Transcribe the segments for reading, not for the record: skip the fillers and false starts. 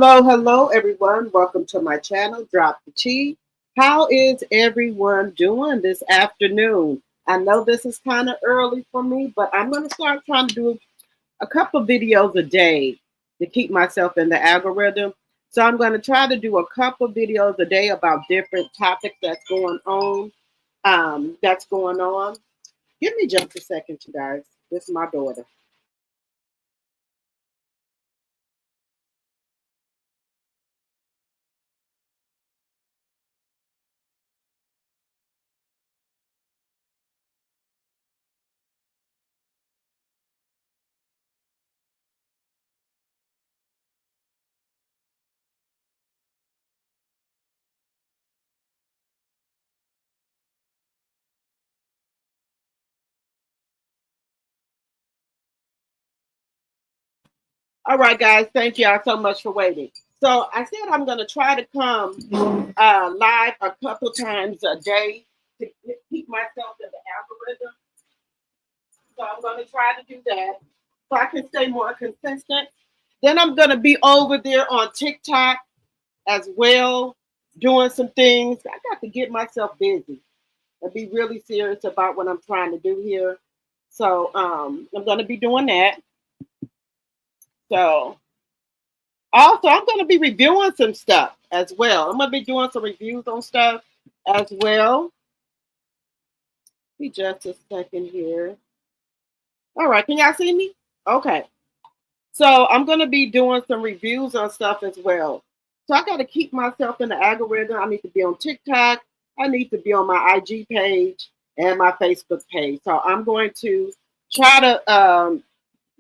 Hello, everyone. Welcome to my channel, Drop the Tea. How is everyone doing this afternoon? I know this is kind of early for me, but I'm going to start trying to do a couple videos a day to keep myself in the algorithm. So I'm going to try to do a couple videos a day about different topics that's going on. Give me just a second, you guys. This is my daughter. All right, guys. Thank y'all so much for waiting. So I said I'm going to try to come live a couple times a day to keep myself in the algorithm. So I'm going to try to do that so I can stay more consistent. Then I'm going to be over there on TikTok as well, doing some things. I got to get myself busy and be really serious about what I'm trying to do here. So I'm going to be doing that. So also, I'm going to be reviewing some stuff as well. I'm going to be doing some reviews on stuff as well. Be just a second here. All right, can y'all see me? Okay. So I'm going to be doing some reviews on stuff as well. So I got to keep myself in the algorithm. I need to be on TikTok. I need to be on my IG page and my Facebook page. So I'm going to try to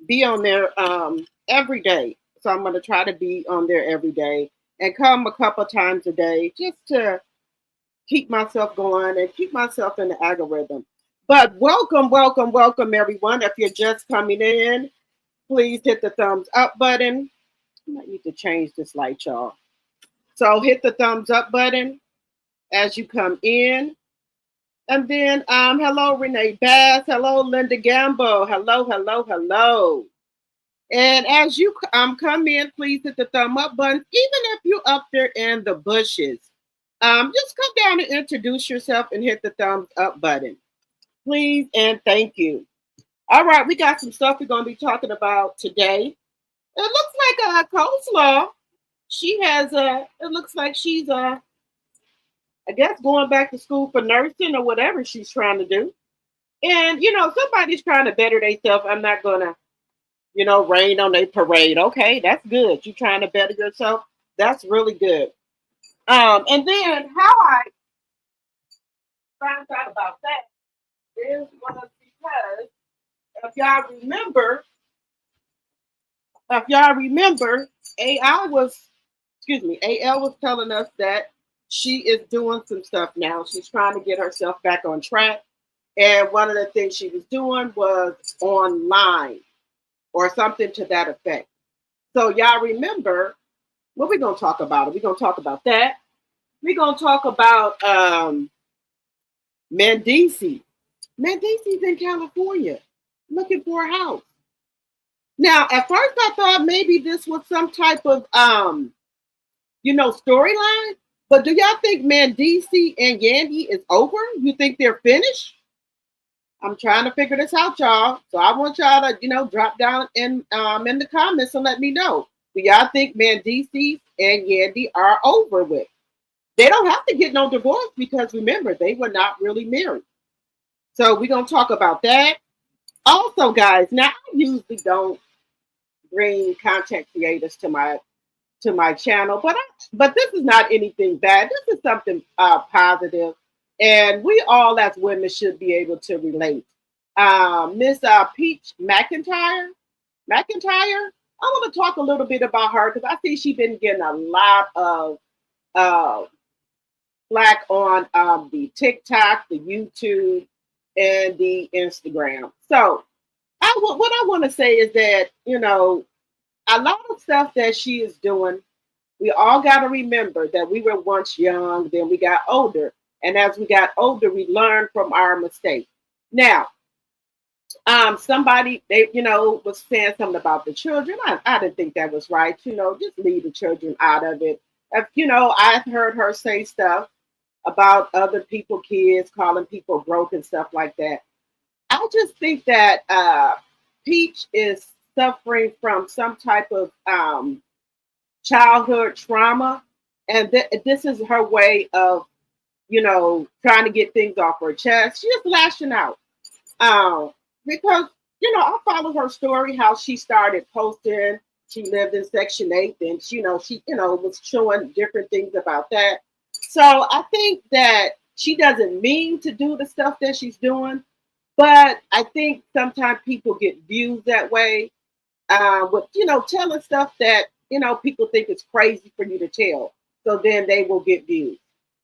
be on there every day. So I'm going to try to be on there every day and come a couple times a day just to keep myself going and keep myself in the algorithm. But welcome, everyone. If you're just coming in, please hit the thumbs up button. I might need to change this light, y'all. So hit the thumbs up button as you come in. And then, hello, Renee Bass. Hello, Linda Gamble. Hello. And as you come in, please hit the thumb up button. Even if you're up there in the bushes, just come down and introduce yourself and hit the thumbs up button. Please and thank you. All right, we got some stuff we're going to be talking about today. It looks like a Coleslaw. It looks like she's, I guess, going back to school for nursing or whatever she's trying to do. And, somebody's trying to better themselves. I'm not going to rain on a parade. Okay, that's good. You're trying to better yourself. That's really good. And then how I found out about that is was because if y'all remember, AL was telling us that she is doing some stuff now. She's trying to get herself back on track. And one of the things she was doing was online or something to that effect. So y'all remember, what we're going to talk about? We're going to talk about that. We're going to talk about Mendeecees. Mendeecees in California looking for a house. Now, at first I thought maybe this was some type of, storyline. But do y'all think Mendeecees and Yandy is over? You think they're finished? I'm trying to figure this out, y'all. So I want y'all to, drop down in the comments and let me know. Do y'all think Mendeecees and Yandy are over with? They don't have to get no divorce because remember, they were not really married. So we're gonna talk about that. Also, guys, now I usually don't bring content creators to my channel, but this is not anything bad. This is something positive. And we all as women should be able to relate. Miss Peach McIntyre, I want to talk a little bit about her because I see she's been getting a lot of flack on the TikTok, the YouTube, and the Instagram. So what I want to say is that, a lot of stuff that she is doing, we all got to remember that we were once young, then we got older. And as we got older, we learned from our mistakes. Now, Somebody they was saying something about the children. I didn't think that was right. Just leave the children out of it. If I've heard her say stuff about other people, kids, calling people broke and stuff like that. I just think that Peach is suffering from some type of childhood trauma, and this is her way of trying to get things off her chest. She's lashing out. Because I followed her story, how she started posting. She lived in Section 8, and she was showing different things about that. So I think that she doesn't mean to do the stuff that she's doing, but I think sometimes people get views that way, with telling stuff that people think is crazy for you to tell. So then they will get views.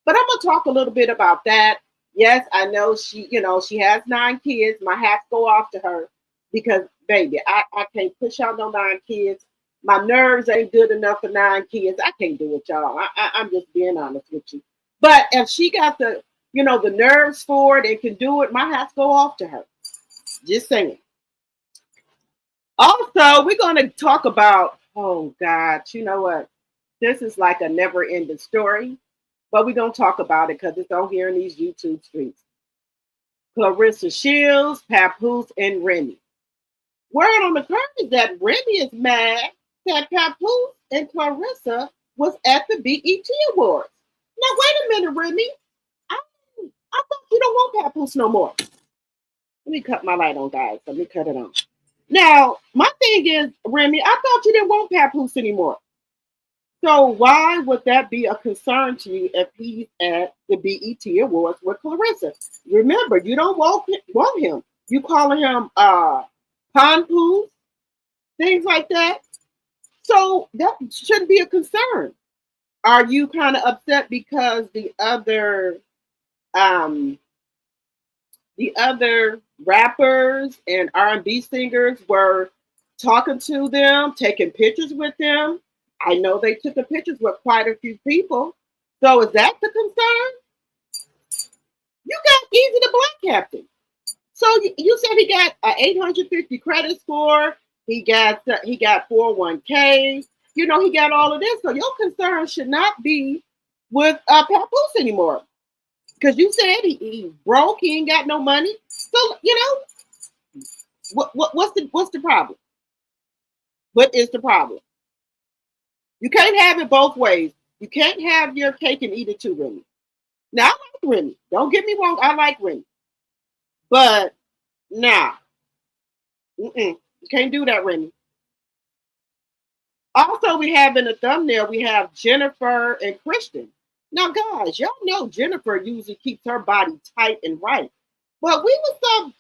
But I'm gonna talk a little bit about that. Yes, I know she has 9 kids. My hats go off to her because, baby, I can't push out no 9 kids. My nerves ain't good enough for 9 kids. I can't do it, y'all. I'm just being honest with you. But if she got the nerves for it and can do it, my hats go off to her. Just saying. Also, we're going to talk about, oh, God, you know what? This is like a never ending story, but we're going to talk about it because it's on here in these YouTube streets. Clarissa Shields, Papoose, and Remy. Word on the curve is that Remy is mad that Papoose and Clarissa was at the BET Awards. Now, wait a minute, Remy. I thought you don't want Papoose no more. Let me cut my light on, guys. Let me cut it on. Now, my thing is, Remy, I thought you didn't want Papoose anymore. So why would that be a concern to you if he's at the BET Awards with Clarissa? Remember, you don't want him. You calling him Papoose, things like that. So that shouldn't be a concern. Are you kind of upset because the other rappers and R&B singers were talking to them, taking pictures with them? I know they took the pictures with quite a few people. So is that the concern? You got Easy the Black Captain. So you said he got an 850 credit score. He got 401k. He got all of this. So your concern should not be with Papoose anymore. Because you said he broke. He ain't got no money. So what's the problem? What is the problem? You can't have it both ways. You can't have your cake and eat it too, Remy. Now, I like Remy. Don't get me wrong. I like Remy. But, nah. You can't do that, Remy. Also, we have in the thumbnail, we have Jennifer and Christian. Now, guys, y'all know Jennifer usually keeps her body tight and right. But we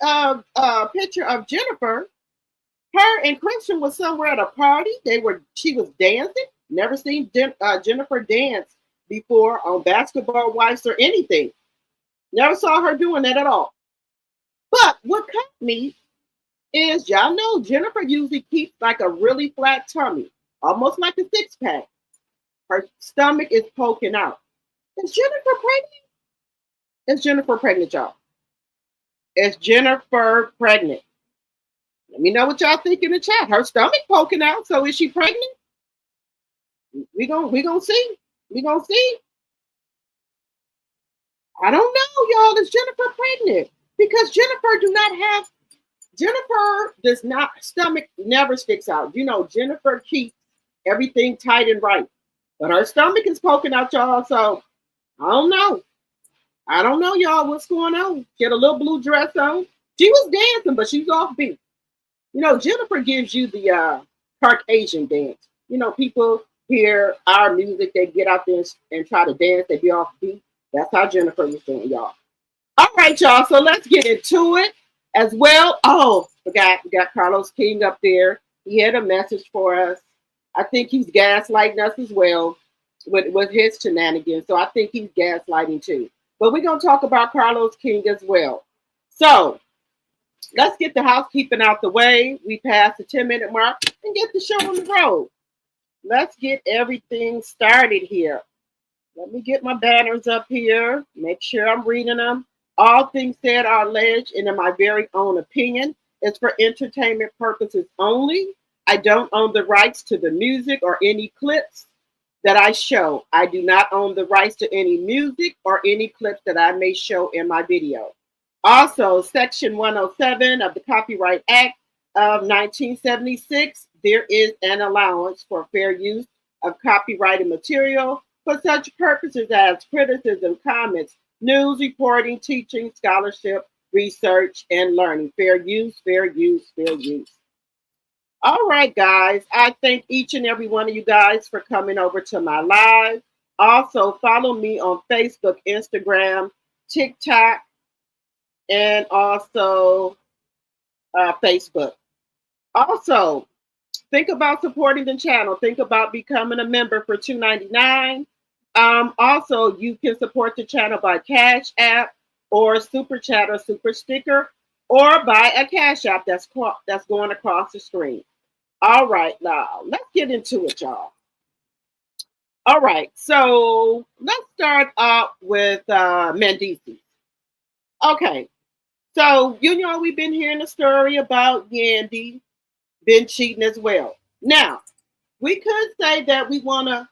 saw a picture of Jennifer. Her and Christian was somewhere at a party. She was dancing. Never seen Jennifer dance before on Basketball Wives or anything. Never saw her doing that at all. But what caught me is, y'all know Jennifer usually keeps like a really flat tummy, almost like a 6-pack. Her stomach is poking out. Is Jennifer pregnant? Is Jennifer pregnant, y'all? Is Jennifer pregnant? Let me know what y'all think in the chat. Her stomach poking out, so is she pregnant? We gonna see. We gonna see. I don't know, y'all. Is Jennifer pregnant? Because Jennifer does not, stomach never sticks out. Jennifer keeps everything tight and right. But her stomach is poking out, y'all. So I don't know. I don't know, y'all, what's going on. She had a little blue dress on. She was dancing, but she's off beat. Jennifer gives you the Caucasian dance. People hear our music, they get out there and try to dance, they be off beat. That's how Jennifer was doing, y'all. All right, y'all, so let's get into it as well. Oh, we got Carlos King up there. He had a message for us. I think he's gaslighting us as well with his shenanigans. So I think he's gaslighting too. But we're going to talk about Carlos King as well. So let's get the housekeeping out the way. We passed the 10-minute mark and get the show on the road. Let's get everything started here. Let me get my banners up here. Make sure I'm reading them. All things said are alleged and in my very own opinion is for entertainment purposes only. I don't own the rights to the music or any clips that I show. I do not own the rights to any music or any clips that I may show in my video. Also, Section 107 of the Copyright Act of 1976, there is an allowance for fair use of copyrighted material for such purposes as criticism, comments, news reporting, teaching, scholarship, research, and learning. Fair use, fair use, fair use. All right, guys. I thank each and every one of you guys for coming over to my live. Also, follow me on Facebook, Instagram, TikTok, and also Facebook. Also, think about supporting the channel. Think about becoming a member for $2.99. Also, you can support the channel by Cash App or Super Chat or Super Sticker, or by a Cash App that's going across the screen. All right, now let's get into it, y'all. All right, so let's start off with Mendeecees. Okay, so you know we've been hearing a story about Yandy been cheating as well. Now, we could say that we want to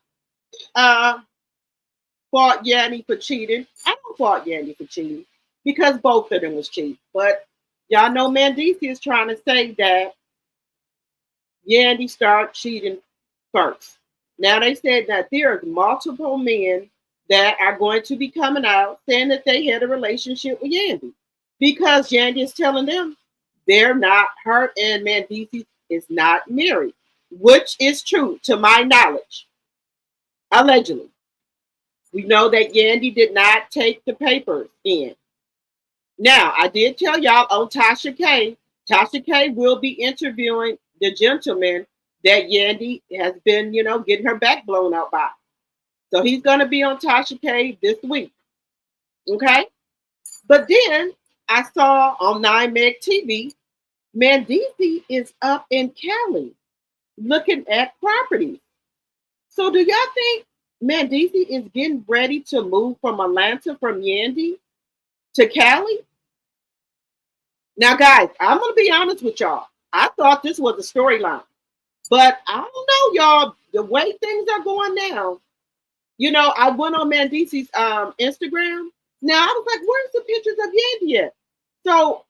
fault Yandy for cheating. I don't fault Yandy for cheating because both of them was cheating. But y'all know Mendeecees is trying to say that Yandy started cheating first. Now they said that there's multiple men that are going to be coming out saying that they had a relationship with Yandy because Yandy is telling them they're not, her and Mendeecees is not married, which is true to my knowledge. Allegedly. We know that Yandy did not take the papers in. Now, I did tell y'all on Tasha K. Tasha K will be interviewing the gentleman that Yandy has been, getting her back blown out by. So he's going to be on Tasha K this week. Okay? But then I saw on 9Meg TV, Mendeecees is up in Cali looking at properties. So do y'all think Mendeecees is getting ready to move from Atlanta from Yandy to Cali? Now, guys, I'm going to be honest with y'all. I thought this was a storyline. But I don't know, y'all. The way things are going now, I went on Mendeecees' Instagram. Now, I was like, where's the pictures of Yandy at? So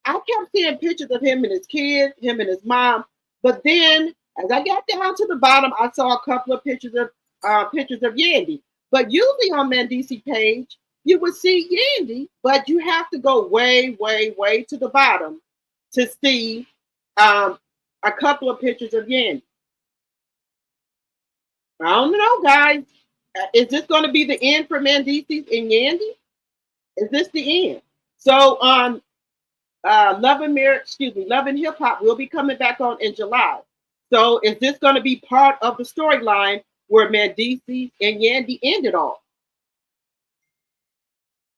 I kept seeing pictures of him and his kids, him and his mom. But then, as I got down to the bottom, I saw a couple of pictures of Yandy. But usually on Mendeecees' page, you would see Yandy, but you have to go way, way, way to the bottom to see a couple of pictures of Yandy. I don't know, guys. Is this going to be the end for Mendeecees and Yandy? Is this the end? So on Love and Hip Hop will be coming back on in July. So is this going to be part of the storyline where Mendeecees and Yandy ended off?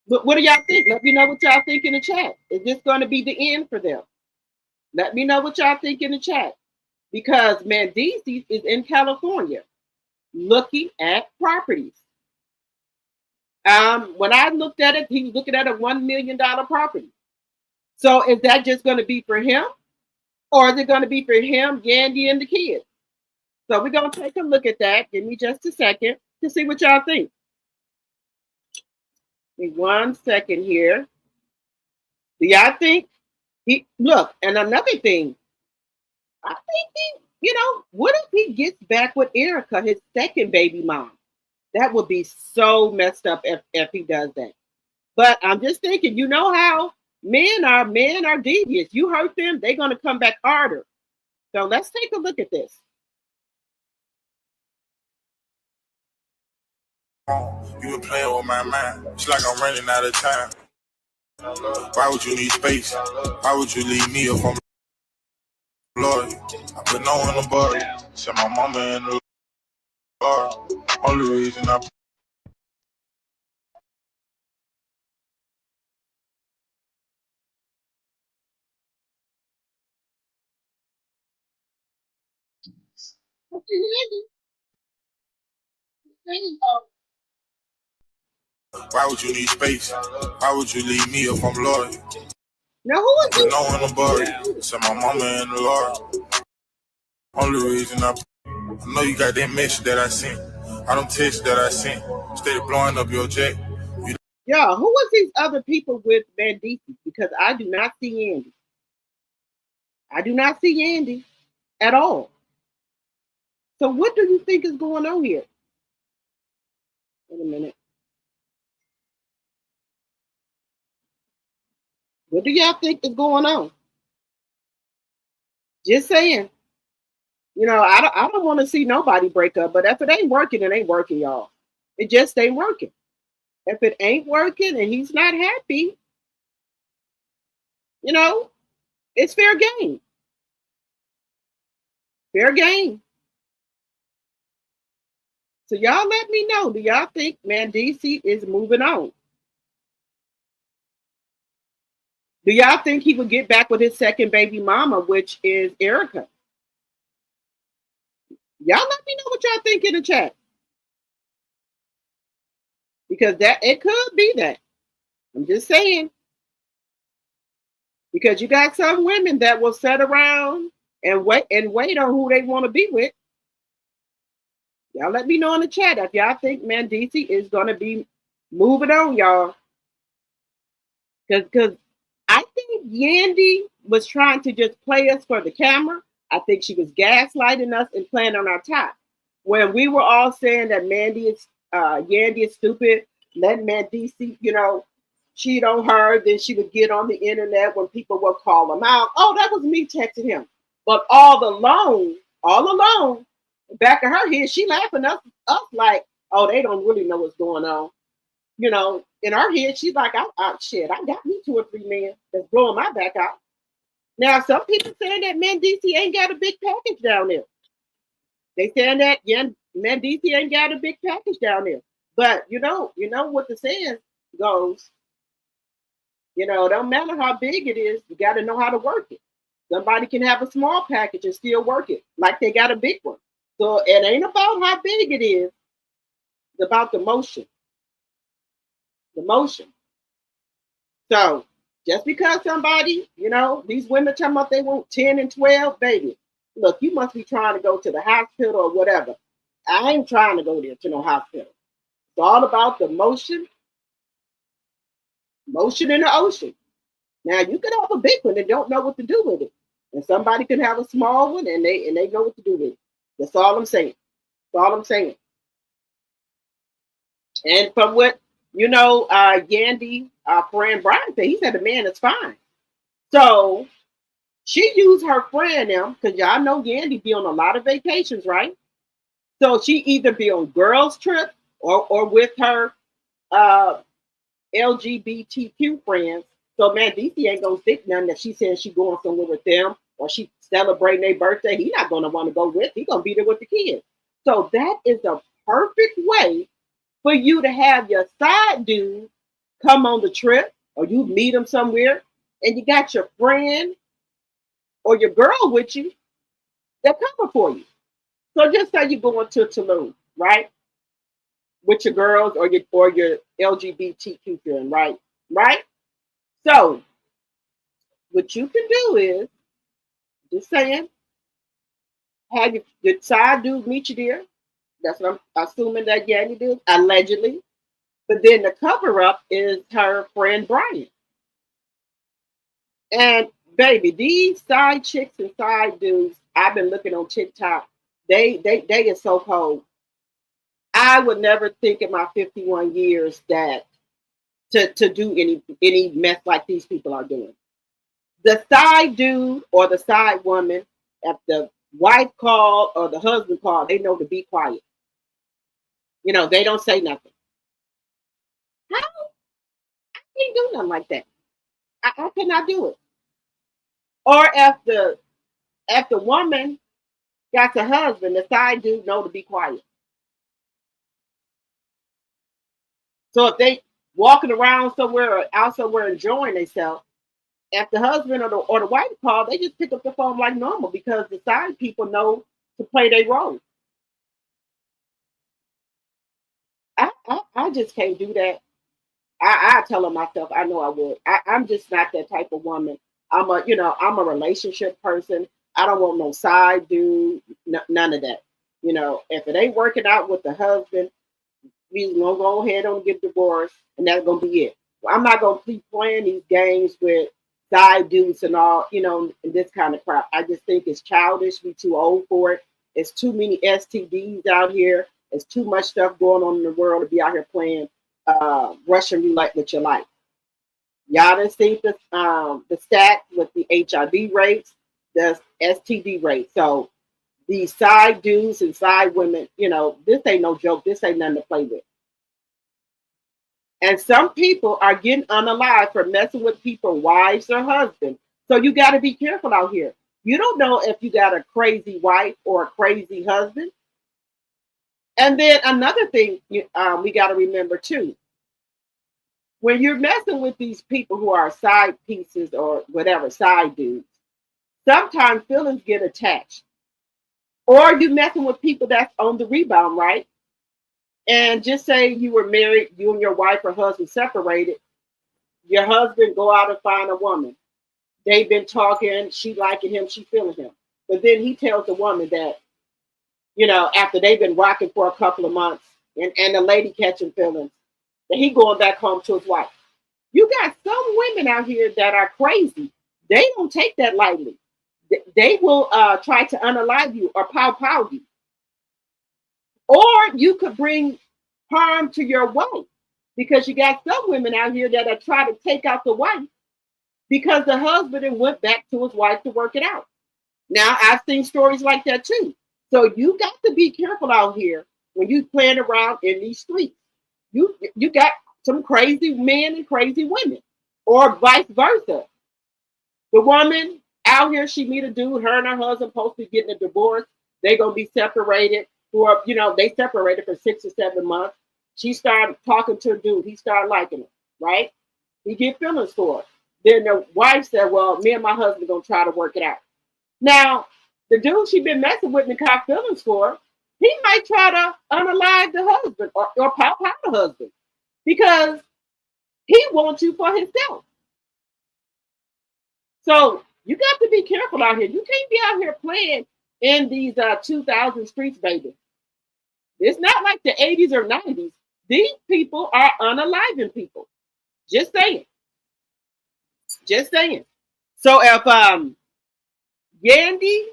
But what do y'all think? Let me know what y'all think in the chat. Is this going to be the end for them? Let me know what y'all think in the chat. Because Mendeecees is in California looking at properties. When I looked at it, he was looking at a $1 million property. So is that just going to be for him? Or is it going to be for him, Yandy, and the kids? So we're going to take a look at that. Give me just a second to see what y'all think. Give me 1 second here. Do y'all think look, and another thing, I think what if he gets back with Erica, his second baby mom? That would be so messed up if he does that. But I'm just thinking, you know how men are devious. You hurt them, they're going to come back harder. So let's take a look at this. You been playing with my mind. It's like I'm running out of time. Why would you need space? Why would you leave me if I'm loyal? I put no one above it. Said my mama in the bar. Only reason I Why would you need space? Why would you leave me if I'm loyal? Now, who is But this? no one above it. So my mama and the Lord. Only reason I know you got that message that I sent. I don't text that I sent. Steady blowing up your jack. Yeah, who is these other people with Mendeecees? Because I do not see Yandy. I do not see Yandy at all. So what do you think is going on here? Wait a minute. What do y'all think is going on? Just saying. You know, I don't want to see nobody break up, but if it ain't working, it ain't working, y'all. It just ain't working. If it ain't working and he's not happy, you know, it's fair game. Fair game. So y'all let me know. Do y'all think Mendeecees is moving on? Do y'all think he would get back with his second baby mama, which is Erica? Y'all let me know what y'all think in the chat. Because that it could be that. I'm just saying. Because you got some women that will sit around and wait on who they want to be with. Y'all let me know in the chat if y'all think Mendeecees is gonna be moving on, y'all. Because I think Yandy was trying to just play us for the camera. I think she was gaslighting us and playing on our top. When we were all saying that Yandy is stupid, let Mendeecees, cheat on her, then she would get on the internet when people would call him out. Oh, that was me texting him. But all alone, back of her head, she laughing us like, oh, they don't really know what's going on. In her head, she's like, shit, I got me 2 or 3 men that's blowing my back out. Now, some people saying that Mendeecees ain't got a big package down there. They saying that Mendeecees ain't got a big package down there. But you know what the saying goes. It don't matter how big it is, you got to know how to work it. Somebody can have a small package and still work it like they got a big one. So it ain't about how big it is. It's about the motion. The motion. So just because somebody, these women talking about they want 10 and 12, baby, look, you must be trying to go to the hospital or whatever. I ain't trying to go there to no hospital. It's all about the motion in the ocean. Now you could have a big one and don't know what to do with it. And somebody can have a small one and they know what to do with it. That's all I'm saying. That's all I'm saying. And from what Yandy, our friend Brian said, he said the man is fine. So she used her friend now, because y'all know Yandy be on a lot of vacations, right? So she either be on girls' trip or with her LGBTQ friends. So Mendeecees ain't gonna stick nothing that she says she going somewhere with them or she celebrating their birthday. He not gonna want to go with. He gonna be there with the kids. So that is a perfect way for you to have your side dude come on the trip, or you meet him somewhere, and you got your friend or your girl with you that cover for you. So just say you're going to Tulum, right? With your girls or your LGBTQ friend, right? Right? So what you can do is just saying, have your side dude meet you there. That's what I'm assuming that Yandy did, allegedly. But then the cover up is her friend Brian. And baby, these side chicks and side dudes, I've been looking on TikTok. They are so cold. I would never think in my 51 years that to do any mess like these people are doing. The side dude or the side woman, if the wife called or the husband called, they know to be quiet. They don't say nothing. How? I can't do nothing like that. I cannot do it. Or if the woman got the husband, the side dude know to be quiet. So if they walking around somewhere or out somewhere enjoying themselves, if the husband or the wife call, they just pick up the phone like normal because the side people know to play their role. I just can't do that. I tell myself, I know I would. I'm just not that type of woman. I'm a relationship person. I don't want no side dude, none of that. If it ain't working out with the husband, we gonna go ahead and get divorced, and that's gonna be it. I'm not gonna keep playing these games with side dudes and all, and this kind of crap. I just think it's childish. We too old for it. It's too many STDs out here. There's too much stuff going on in the world to be out here playing Russian roulette with your life. Y'all done seen the stats with the HIV rates, the STD rate. So these side dudes and side women, this ain't no joke. This ain't nothing to play with. And some people are getting unalive for messing with people, wives or husbands. So you got to be careful out here. You don't know if you got a crazy wife or a crazy husband. And then another thing we got to remember too, when you're messing with these people who are side pieces or whatever, side dudes, sometimes feelings get attached. Or you messing with people that's on the rebound, right? And just say you were married, you and your wife or husband separated. Your husband go out and find a woman. They've been talking, she liking him, she feeling him. But then he tells the woman that, after they've been rocking for a couple of months and the lady catching feelings, that he going back home to his wife. You got some women out here that are crazy. They don't take that lightly. They will try to unalive you or pow you. Or you could bring harm to your wife because you got some women out here that are trying to take out the wife because the husband went back to his wife to work it out. Now, I've seen stories like that too. So you got to be careful out here when you playing around in these streets. You got some crazy men and crazy women, or vice versa. The woman out here, she meet a dude, her and her husband supposed to be getting a divorce. They're gonna be separated for, they separated for 6 or 7 months. She started talking to a dude, he started liking her, right? He get feelings for her. Then the wife said, well, me and my husband gonna try to work it out. Now, the dude she been messing with and caught feelings for, he might try to unalive the husband or pop out the husband because he wants you for himself. So you got to be careful out here. You can't be out here playing in these 2000 streets, baby. It's not like the 80s or 90s. These people are unaliving people. Just saying. Just saying. So if Yandy,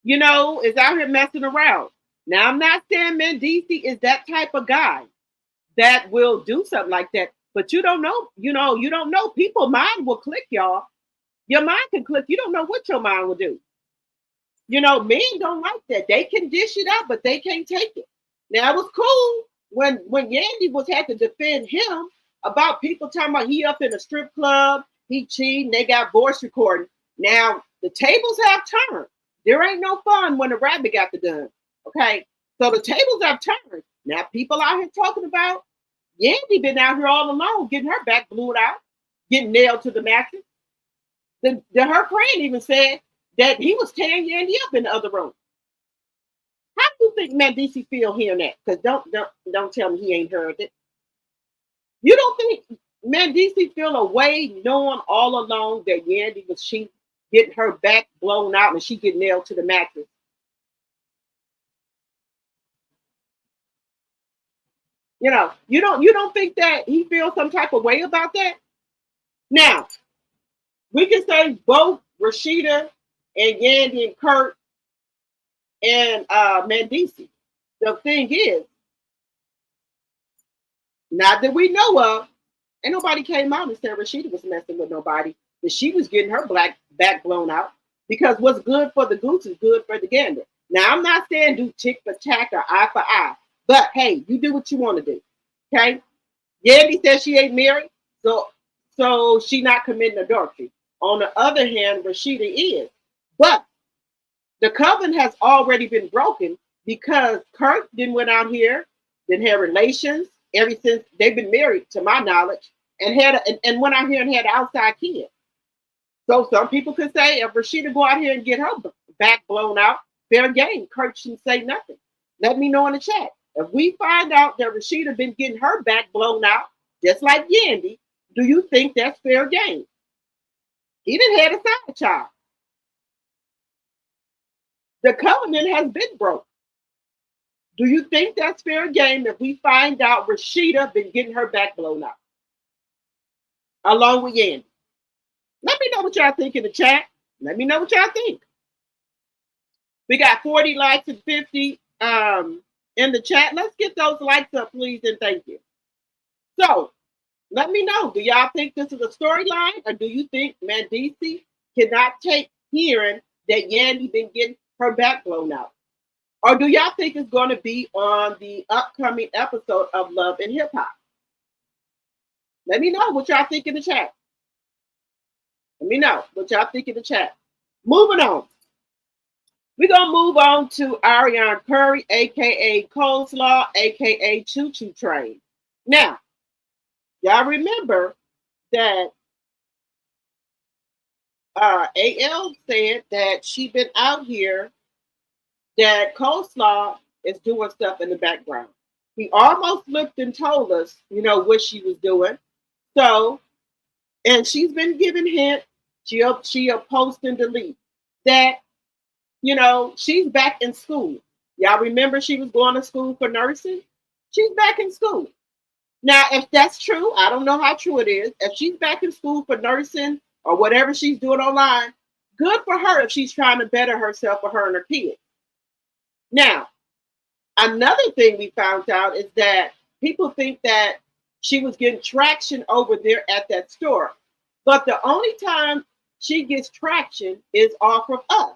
is out here messing around. Now, I'm not saying Mendeecees is that type of guy that will do something like that. But you don't know. You don't know. People's mind will click, y'all. Your mind can click. You don't know what your mind will do. Men don't like that. They can dish it out, but they can't take it. Now, it was cool when Yandy had to defend him about people talking about he up in a strip club, he cheating, they got voice recording. Now, the tables have turned. There ain't no fun when the rabbit got the gun. Okay? So the tables have turned. Now, people out here talking about Yandy been out here all alone, getting her back blew out, getting nailed to the mattress. Her friend even said that he was tearing Yandy up in the other room. How do you think Mendeecees feel hearing that? Because don't tell me he ain't heard it. You don't think Mendeecees feel a way knowing all along that Yandy was she getting her back blown out and she get nailed to the mattress? You don't think that he feels some type of way about that? Now, we can say both Rashida and Yandy and Kurt and Mendeecees. The thing is, not that we know of, and nobody came out and said Rashida was messing with nobody, that she was getting her back blown out, because what's good for the goose is good for the gander. Now, I'm not saying do tick for tack or eye for eye, but hey, you do what you want to do. Okay? Yandy says she ain't married, so she not committing adultery. On the other hand, Rashida is. But the covenant has already been broken because Kurt didn't went out here, didn't have relations ever since they've been married, to my knowledge, and went out here and had an outside kid. So some people could say if Rashida go out here and get her back blown out, fair game. Kurt shouldn't say nothing. Let me know in the chat. If we find out that Rashida been getting her back blown out, just like Yandy, do you think that's fair game? He didn't have a side child. The covenant has been broke. Do you think that's fair game if we find out Rashida been getting her back blown up along with Yandy? Let me know what y'all think in the chat. Let me know what y'all think. We got 40 likes and 50 in the chat. Let's get those likes up, please, and thank you. So let me know. Do y'all think this is a storyline, or do you think Mendeecees cannot take hearing that Yandy been getting her back blown out? Or do y'all think it's going to be on the upcoming episode of Love and Hip Hop? Let me know what y'all think in the chat. Let me know what y'all think in the chat. Moving on. We're going to move on to Arionne Curry, a.k.a. Coleslaw, a.k.a. Choo Choo Train. Now, y'all remember that AL said that she been out here, that Coleslaw is doing stuff in the background. He almost looked and told us, what she was doing. So, and she's been giving hints. She'll post and delete that, she's back in school. Y'all remember she was going to school for nursing? She's back in school. Now, if that's true, I don't know how true it is. If she's back in school for nursing or whatever she's doing online, good for her if she's trying to better herself for her and her kids. Now, another thing we found out is that people think that she was getting traction over there at that store. But the only time she gets traction is off of us.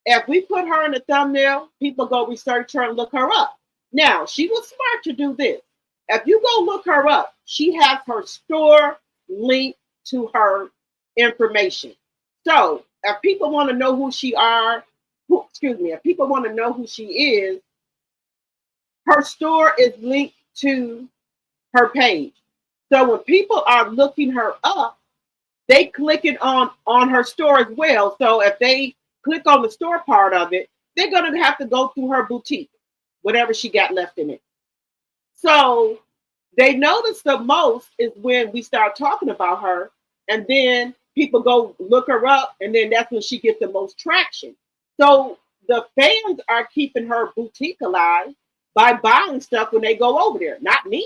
If we put her in the thumbnail, people go research her and look her up. Now, she was smart to do this. If you go look her up, she has her store linked to her information. So if people want to know who she are, if people want to know who she is, her store is linked to her page. So when people are looking her up, they clicking on her store as well. So if they click on the store part of it, they're going to have to go through her boutique, whatever she got left in it. So they notice the most is when we start talking about her, and then people go look her up, and then that's when she gets the most traction. So the fans are keeping her boutique alive by buying stuff when they go over there. Not me,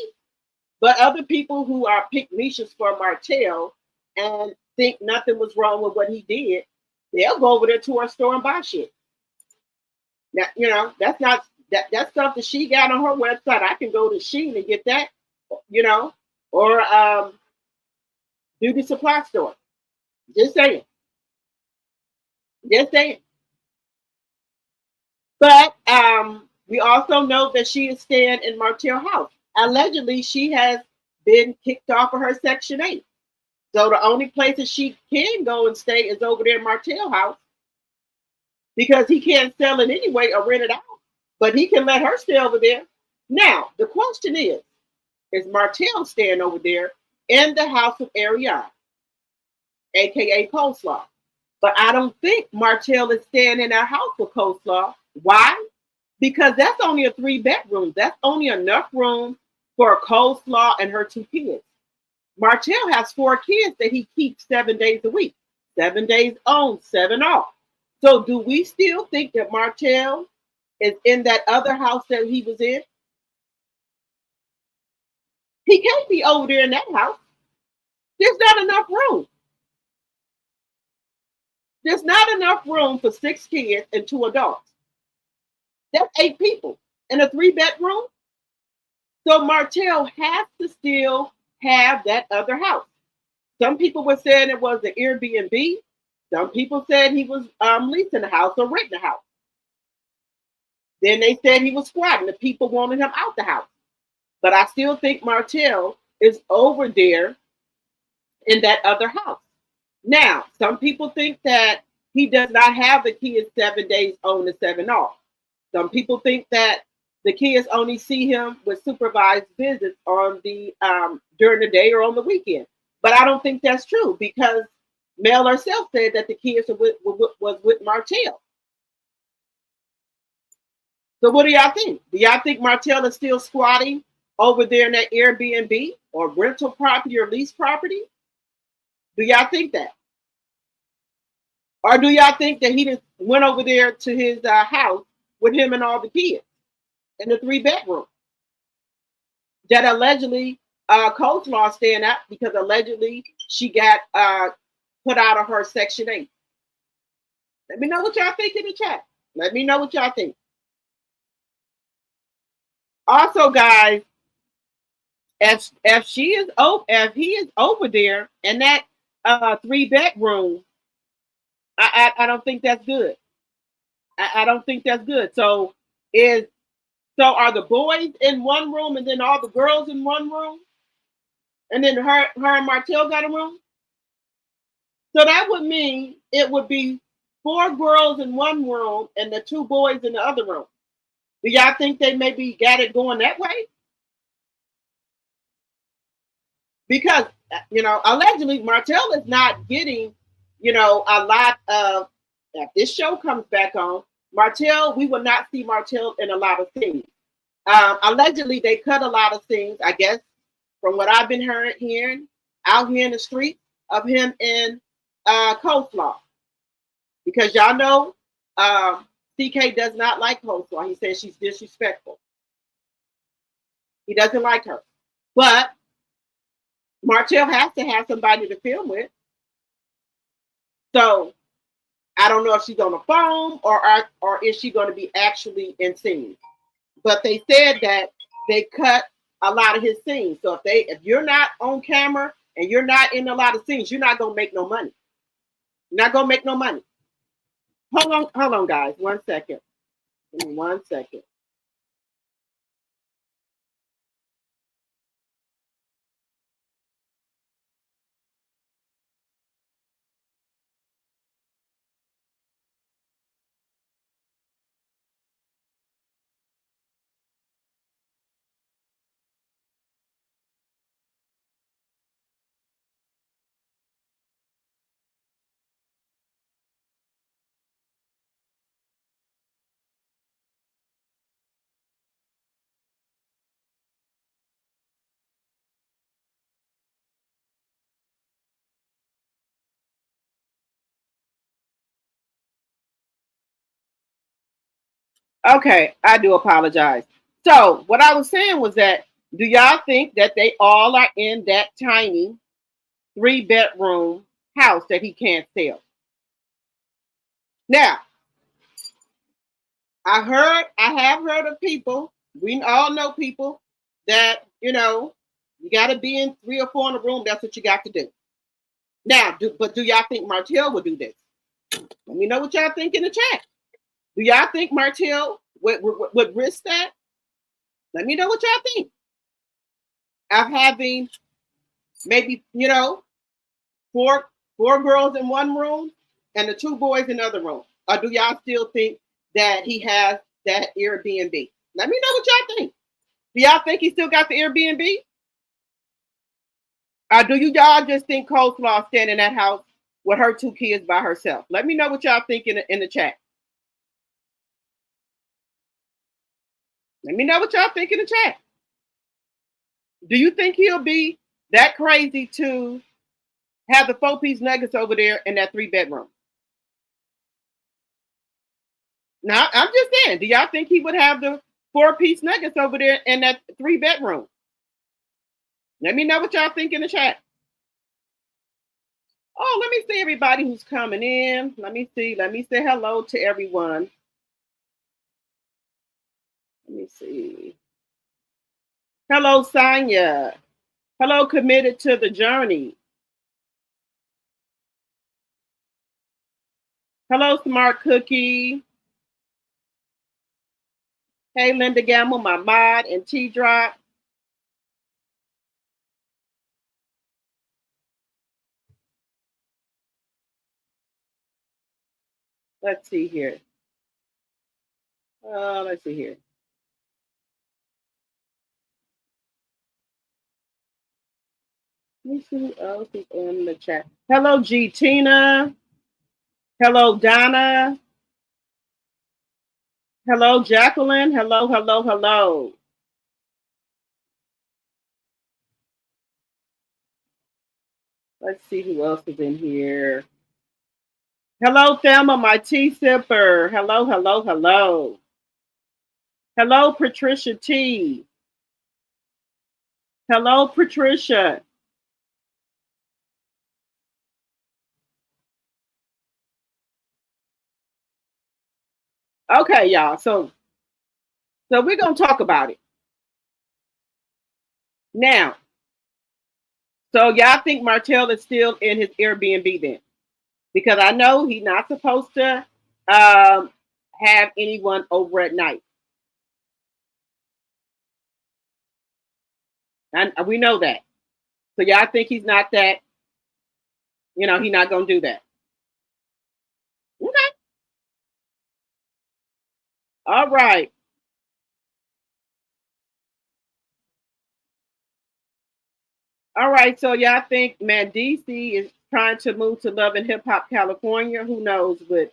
but other people who are pick niches for Martell and think nothing was wrong with what he did. They'll go over there to her store and buy shit. Now, that's something she got on her website. I can go to Shein and get that, or beauty supply store. Just saying. But we also know that she is staying in Martell's house. Allegedly, she has been kicked off of her Section 8. So the only place that she can go and stay is over there in Martell's house, because he can't sell it anyway or rent it out. But he can let her stay over there. Now, the question is Martell staying over there in the house of Arionne, a.k.a. Coleslaw? But I don't think Martell is staying in her house with Coleslaw. Why? Because that's only a 3-bedroom. That's only enough room for Coleslaw and her 2 kids. Martell has 4 kids that he keeps 7 days a week. 7 days on, 7 off. So do we still think that Martell is in that other house that he was in? He can't be over there in that house. There's not enough room. There's not enough room for 6 kids and 2 adults. That's 8 people in a 3-bedroom. So Martell has to still have that other house. Some people were saying it was the Airbnb. Some people said he was leasing a house or renting a house. Then they said he was squatting. The people wanted him out the house. But I still think Martell is over there in that other house. Now, some people think that he does not have the kids 7 days on and 7 off. Some people think that the kids only see him with supervised visits on the during the day or on the weekend. But I don't think that's true, because Mel herself said that the kids was with Martell. So what do y'all think? Do y'all think Martell is still squatting over there in that Airbnb? or rental property or lease property? Do y'all think that? Or do y'all think that he just went over there to his house with him and all the kids in the 3 bedroom? That allegedly Coleslaw staying out because allegedly she got put out of her Section 8. Let me know what y'all think in the chat. Let me know what y'all think. Also, guys, if he is over there in that 3 bedroom, I don't think that's good. I don't think that's good. So are the boys in one room and then all the girls in one room, and then her and Martell got a room? So that would mean it would be 4 girls in one room and the 2 boys in the other room. Do y'all think they maybe got it going that way? Because allegedly Martell is not getting, a lot of. If this show comes back on, Martell, we will not see Martell in a lot of scenes. Allegedly, they cut a lot of scenes, I guess, from what I've been hearing out here in the street of him in Coleslaw. Because y'all know CK does not like Coleslaw. He says she's disrespectful. He doesn't like her. But Martell has to have somebody to film with. So I don't know if she's on the phone or is she going to be actually in scenes. But they said that they cut a lot of his scenes. So if you're not on camera and you're not in a lot of scenes, you're not going to make no money. You're not going to make no money. Hold on, guys. 1 second. Give me 1 second. Okay, I do apologize. So what I was saying was that, do y'all think that they all are in that tiny 3 bedroom house that he can't sell? Now, I have heard of people, we all know people that, you got to be in 3 or 4 in a room. That's what you got to do. Now, do y'all think Martell would do this? Let me know what y'all think in the chat. Do y'all think Martell would risk that? Let me know what y'all think. Of having maybe, 4 girls in one room and the 2 boys in the other room. Or do y'all still think that he has that Airbnb? Let me know what y'all think. Do y'all think he still got the Airbnb? Or do y'all just think Coleslaw standing in that house with her 2 kids by herself? Let me know what y'all think in the chat. Let me know what y'all think in the chat. Do you think he'll be that crazy to have the 4-piece nuggets over there in that 3-bedroom? Now, I'm just saying, do y'all think he would have the 4-piece nuggets over there in that 3-bedroom? Let me know what y'all think in the chat. Oh, let me see everybody who's coming in. Let me see. Let me say hello to everyone. Let me see. Hello, Sonia. Hello, Committed to the Journey. Hello, Smart Cookie. Hey, Linda Gamble, my mod, and T-Drop. Let's see here. Let's see here. Let me see who else is in the chat. Hello, G Tina. Hello, Donna. Hello, Jacqueline. Hello, hello, hello. Let's see who else is in here. Hello, Thelma, my tea sipper. Hello, hello, hello. Hello, Patricia T. Hello, Patricia. Okay, y'all. So we're gonna talk about it now. So y'all think Martell is still in his Airbnb then? Because I know he's not supposed to have anyone over at night, and we know that. So y'all think he's not that? He's not gonna do that. Okay. All right. All right. So y'all think Mendeecees is trying to move to Love and Hip Hop California? Who knows with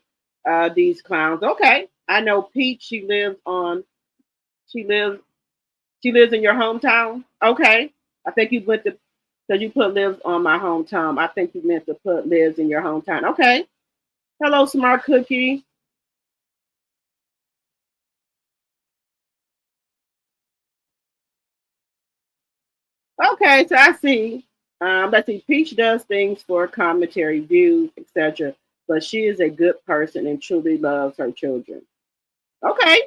these clowns? Okay. I know Peach. She lives. She lives in your hometown. Okay. I think you went to because you put lives on my hometown. I think you meant to put lives in your hometown. Okay. Hello, Smart Cookie. Okay, so I see. Let's see. Peach does things for commentary, views, etc. But she is a good person and truly loves her children. Okay.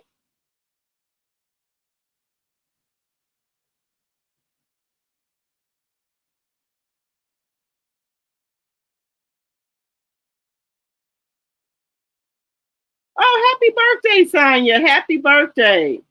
Oh, happy birthday, Sonya. Happy birthday.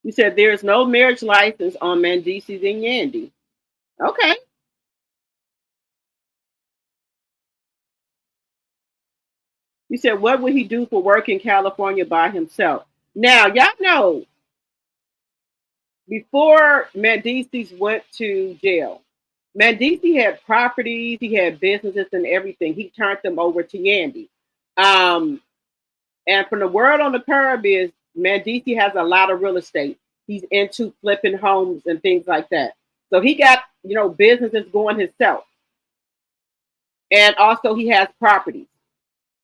You said there is no marriage license on Mendeecees and Yandy. Okay. You said, what would he do for work in California by himself? Now, y'all know before Mendeecees went to jail, Mendeecees had properties, he had businesses and everything. He turned them over to Yandy. Um, and from the word on the curb is Mendeecees has a lot of real estate. He's into flipping homes and things like that. So he got, businesses going himself. And also he has properties.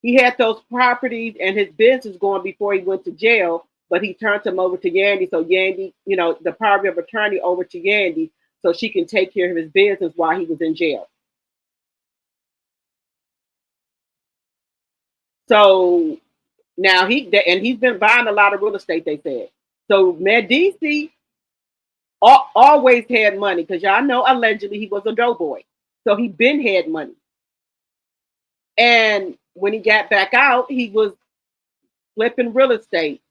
He had those properties and his business going before he went to jail, but he turned them over to Yandy. So Yandy, the power of attorney over to Yandy so she can take care of his business while he was in jail. So now he's been buying a lot of real estate, they said. So Mendeecees always had money because y'all know allegedly he was a doughboy. So he been had money. And when he got back out, he was flipping real estate,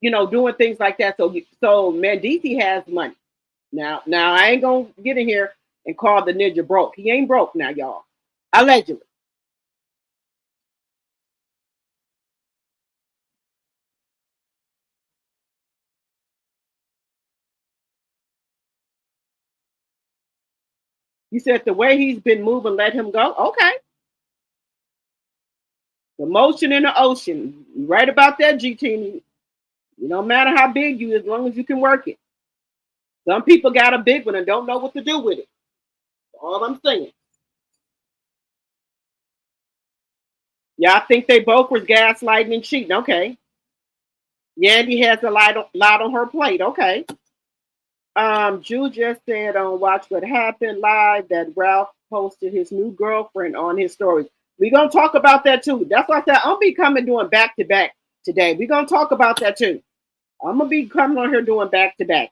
doing things like that. So Mendeecees has money. Now I ain't gonna get in here and call the ninja broke. He ain't broke now, y'all. Allegedly. You said the way he's been moving, let him go. Okay. The motion in the ocean. You right about that, GT. You don't matter how big you, as long as you can work it. Some people got a big one and don't know what to do with it. All I'm saying. Yeah, I think they both was gaslighting and cheating. Okay. Yandy has a lot on her plate. Okay. Drew just said on Watch What Happened Live that Ralph posted his new girlfriend on his stories. We're gonna talk about that too. That's why I said I'm be coming doing back to back today. We're gonna talk about that too. I'm gonna be coming on here doing back to back.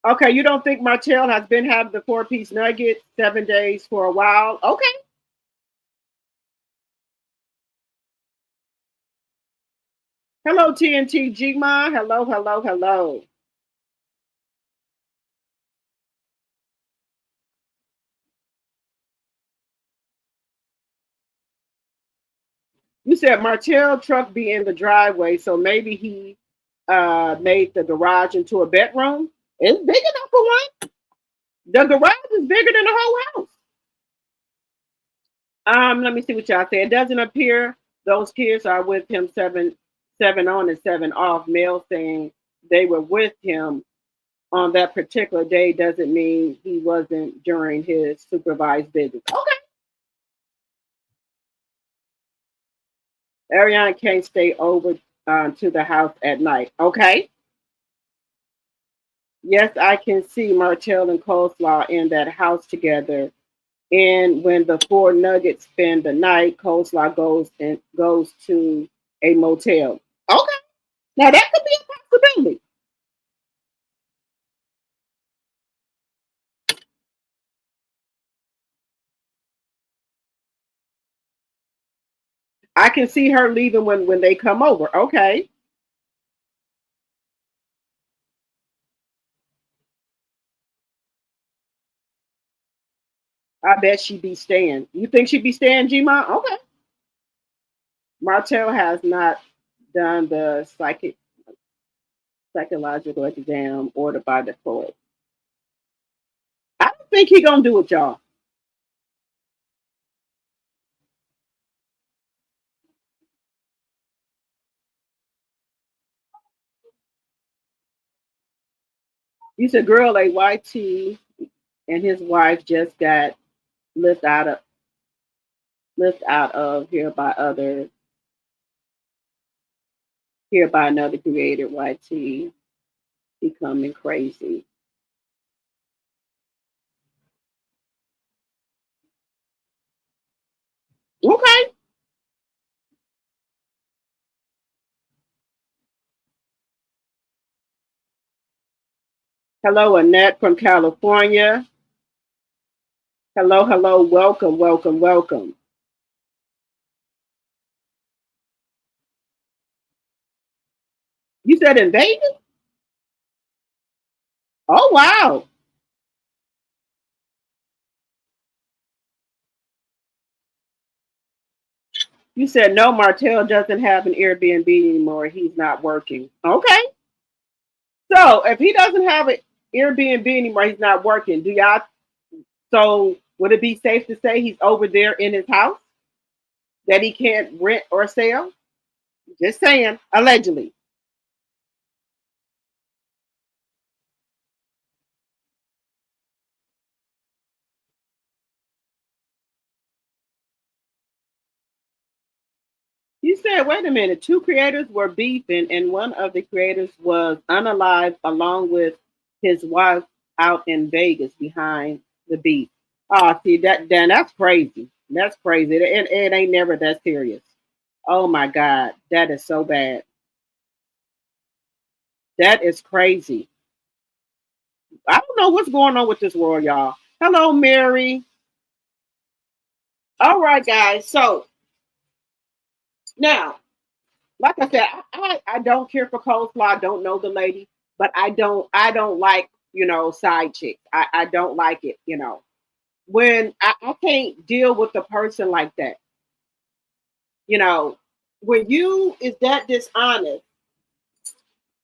Okay, you don't think Martell has been having the 4-piece nugget 7 days for a while? Okay. Hello, TNT Gma. Hello, hello, hello. You said Martell truck be in the driveway, so maybe he made the garage into a bedroom. It's big enough for one. The garage is bigger than the whole house. Let me see what y'all say. It doesn't appear those kids are with him seven on and seven off. Male saying they were with him on that particular day doesn't mean he wasn't during his supervised visits. Okay. Arionne can't stay over to the house at night. Okay. Yes, I can see Martell and Coleslaw in that house together. And when the four nuggets spend the night, Coleslaw goes to a motel. Okay. Now that could be a possibility. I can see her leaving when they come over. Okay. I bet she'd be staying. You think she'd be staying, G-Ma? Okay. Martell has not done the psychological exam ordered by the court. I don't think he gonna do it, y'all. You said girl AYT and his wife just got lift out of lift out of here by another creator, YT becoming crazy. Okay. Hello, Annette from California. Hello, hello, welcome, welcome, welcome. You said in Vegas? Oh wow. You said no, Martell doesn't have an Airbnb anymore. He's not working. Okay. So if he doesn't have an Airbnb anymore, he's not working. Do y'all so would it be safe to say he's over there in his house that he can't rent or sell? Just saying, allegedly. You said, wait a minute, two creators were beefing, and one of the creators was unalive along with his wife out in Vegas behind the beef. Oh, see that Dan, that's crazy. That's crazy. It ain't never that serious. Oh my God, that is so bad. That is crazy. I don't know what's going on with this world, y'all. Hello, Mary. All right, guys. So now, like I said, I don't care for coleslaw. I don't know the lady, but I don't like side chicks. I don't like it. When I can't deal with a person like that. You know, when you is that dishonest,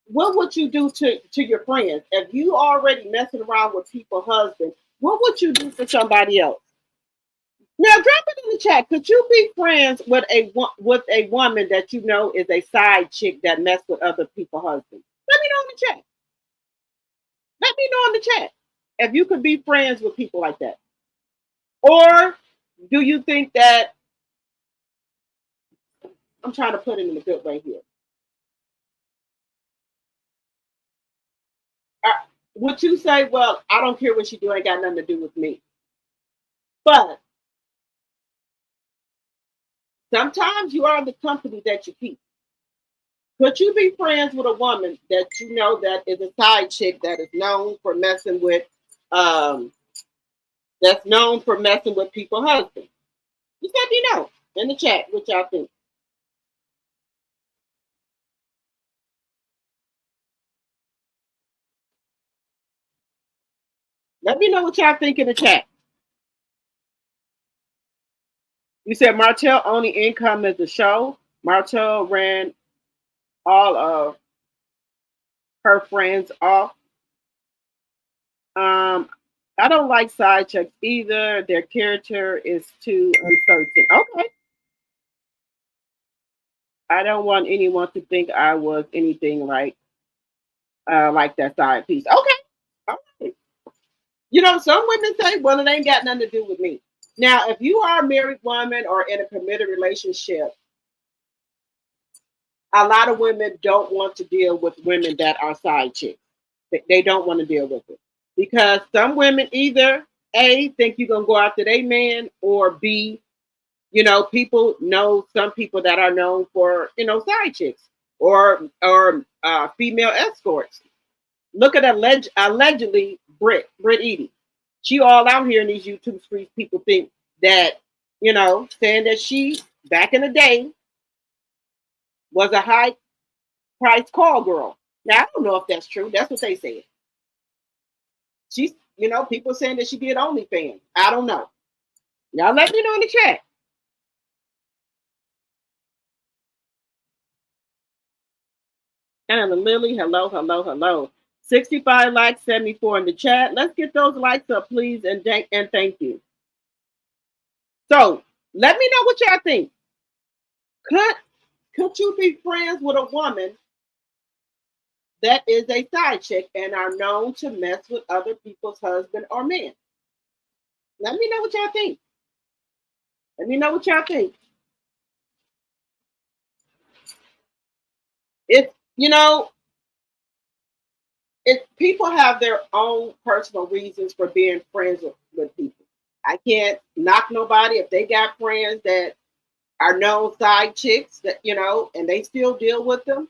what would you do to your friends if you already messing around with people's husbands? What would you do for somebody else? Now, drop it in the chat. Could you be friends with a woman that you know is a side chick that mess with other people's husbands? Let me know in the chat. Let me know in the chat if you could be friends with people like that, or do you think that I'm trying to put it in a good way here? Uh, would you say, well, I don't care what she do, ain't got nothing to do with me? But sometimes you are the company that you keep. Could you be friends with a woman that you know that is a side chick that is known for messing with um people's husbands? Just let me know in the chat what y'all think. Let me know what y'all think in the chat. You said Martell only income is the show. Martell ran all of her friends off. I don't like side chicks either. Their character is too uncertain. Okay. I don't want anyone to think I was anything like that side piece. Okay. All right. You know, some women say, well, it ain't got nothing to do with me. Now, if you are a married woman or in a committed relationship, a lot of women don't want to deal with women that are side chicks. They don't want to deal with it because some women either A, think you're going to go after their man, or B, you know, people know some people that are known for, you know, side chicks or female escorts. Look at allegedly Britt Edie. She all out here in these YouTube streets. People think that, you know, saying that she back in the day was a high price call girl. Now I don't know if that's true. That's what they said. She's, you know, people saying that she did OnlyFans. I don't know. Y'all let me know in the chat. And Lily, hello, hello, hello. 65 likes, 74 in the chat. Let's get those likes up, please, and thank you. So let me know what y'all think. Could you be friends with a woman that is a side chick and are known to mess with other people's husband or men? Let me know what y'all think. Let me know what y'all think. It's, you know, it people have their own personal reasons for being friends with people. I can't knock nobody if they got friends that are known side chicks that, you know, and they still deal with them.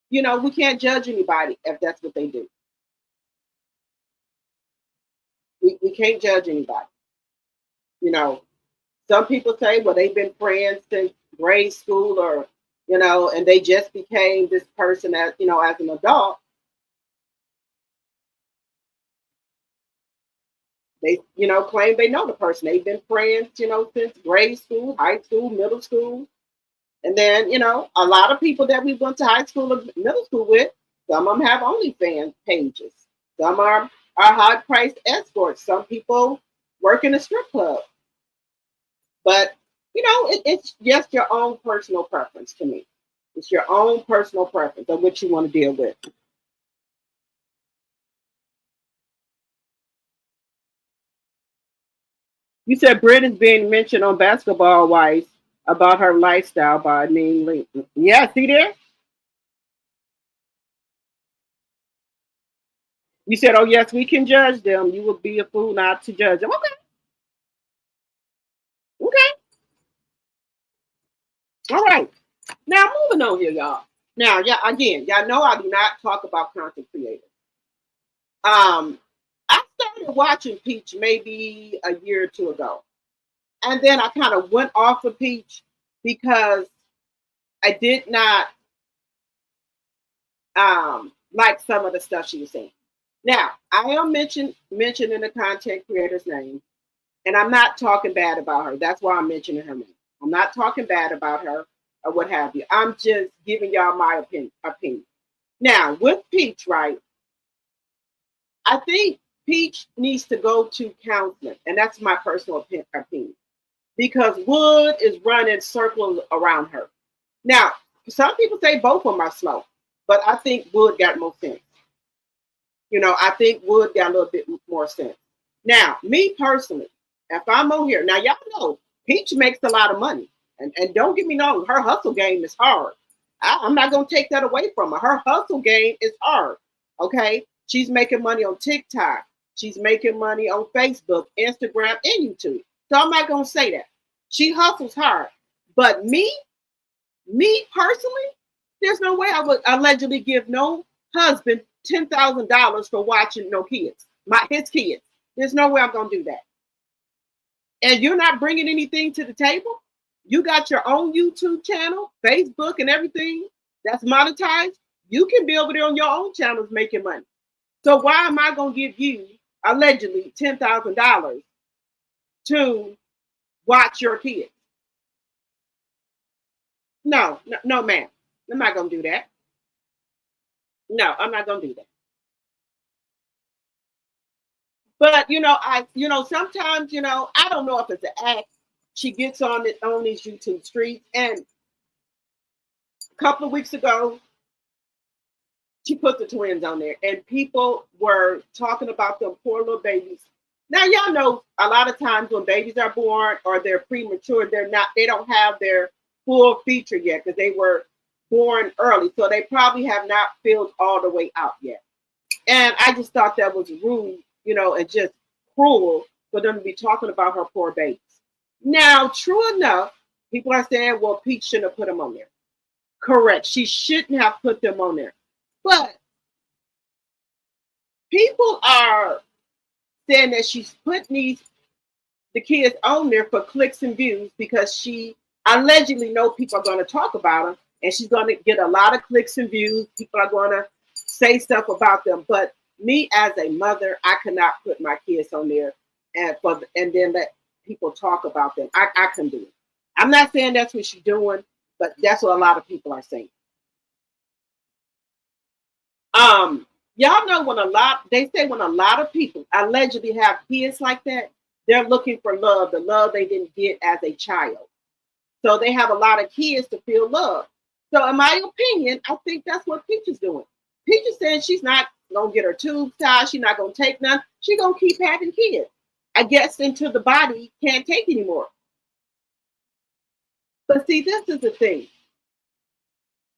You know, we can't judge anybody if that's what they do. We can't judge anybody. You know, some people say, well, they've been friends since grade school, or, you know, and they just became this person as, you know, as an adult. They, you know, claim they know the person. They've been friends, you know, since grade school, high school, middle school. And then, you know, a lot of people that we went to high school or middle school with, some of them have OnlyFans pages. Some are high priced escorts. Some people work in a strip club. But, you know, it's just your own personal preference to me. It's your own personal preference of what you want to deal with. You said Britt is being mentioned on Basketball Wives about her lifestyle by Neen Lee. Yeah, see there? You said, oh, yes, we can judge them. You would be a fool not to judge them. Okay, okay. All right. Now, moving on here, y'all. Now, yeah, again, y'all know I do not talk about content creators. I started watching Peach maybe a year or two ago. And then I kind of went off of Peach because I did not like some of the stuff she was saying. Now, I am mentioning the content creator's name, and I'm not talking bad about her. That's why I'm mentioning her name. I'm not talking bad about her or what have you. I'm just giving y'all my opinion. Now, with Peach, right, I think Peach needs to go to counseling, and that's my personal opinion, because Wood is running circles around her. Now, some people say both of them are slow, but I think Wood got more sense. You know, I think Wood got a little bit more sense. Now, me personally, if I'm on here, now y'all know Peach makes a lot of money. And don't get me wrong, her hustle game is hard. I'm not going to take that away from her. Her hustle game is hard. Okay. She's making money on TikTok. She's making money on Facebook, Instagram, and YouTube. So I'm not going to say that. She hustles hard. But me personally, there's no way I would allegedly give no husband $10,000 for watching no kids, his kids. There's no way I'm going to do that. And you're not bringing anything to the table. You got your own YouTube channel, Facebook, and everything that's monetized. You can be over there on your own channels making money. So why am I going to give you allegedly $10,000 to watch your kids? No, ma'am. I'm not going to do that. No, I'm not going to do that. But sometimes I don't know if it's an act. She gets on these YouTube streets, and a couple of weeks ago, she put the twins on there, and people were talking about them poor little babies. Now y'all know a lot of times when babies are born or they're premature, they don't have their full feature yet because they were born early, so they probably have not filled all the way out yet. And I just thought that was rude, and just cruel for them to be talking about her poor babies. Now, true enough, people are saying, well, Pete shouldn't have put them on there. Correct. She shouldn't have put them on there. But people are saying that she's putting the kids on there for clicks and views because she allegedly know people are going to talk about them, and she's going to get a lot of clicks and views. People are going to say stuff about them. But me as a mother, I cannot put my kids on there and then let people talk about them. I can do it. I'm not saying that's what she's doing, but that's what a lot of people are saying. Y'all know they say when a lot of people allegedly have kids like that, they're looking for love, the love they didn't get as a child. So they have a lot of kids to feel love. So in my opinion, I think that's what Peach is doing. Peach is saying she's not gonna get her tubes tied, she's not gonna take none, she's gonna keep having kids. I guess until the body can't take anymore. But see, this is the thing.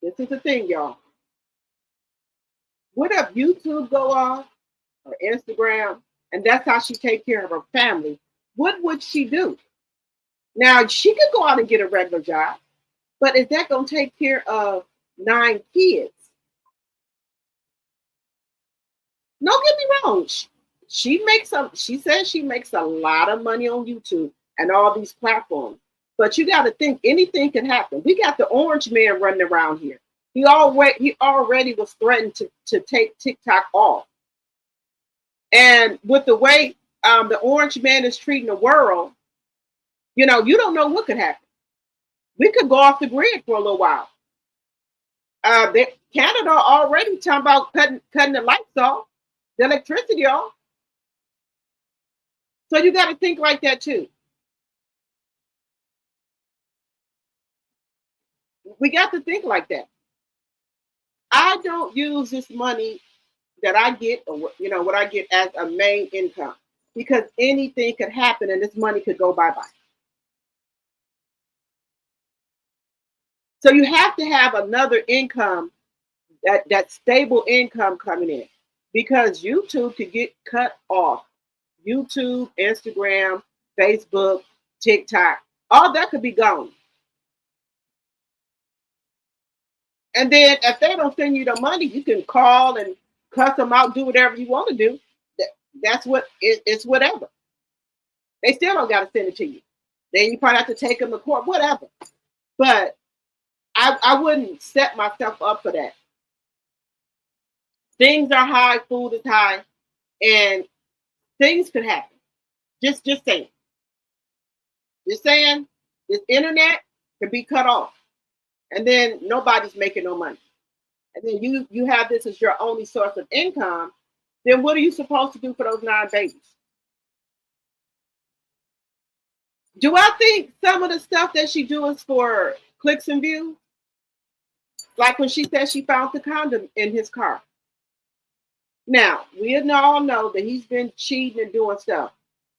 This is the thing, y'all. What if YouTube go off or Instagram, and that's how she take care of her family? What would she do? Now, she could go out and get a regular job, but is that going to take care of 9 kids? Don't get me wrong. She says she makes a lot of money on YouTube and all these platforms. But you got to think anything can happen. We got the orange man running around here. He already was threatened to take TikTok off. And with the way the orange man is treating the world, you don't know what could happen. We could go off the grid for a little while. Canada already talking about cutting the lights off, the electricity off. So you got to think like that too. We got to think like that. I don't use this money that I get, or what I get as a main income, because anything could happen and this money could go bye-bye. So you have to have another income, that stable income coming in, because YouTube could get cut off. YouTube, Instagram, Facebook, TikTok, all that could be gone. And then if they don't send you the money, you can call and cuss them out, do whatever you want to do. That's what it's whatever. They still don't got to send it to you. Then you probably have to take them to court, whatever. But I wouldn't set myself up for that. Things are high, food is high, and things could happen. Just saying. Just saying, this internet can be cut off. And then nobody's making no money. And then you have this as your only source of income. Then what are you supposed to do for those 9 babies? Do I think some of the stuff that she do is for clicks and views? Like when she said she found the condom in his car. Now, we all know that he's been cheating and doing stuff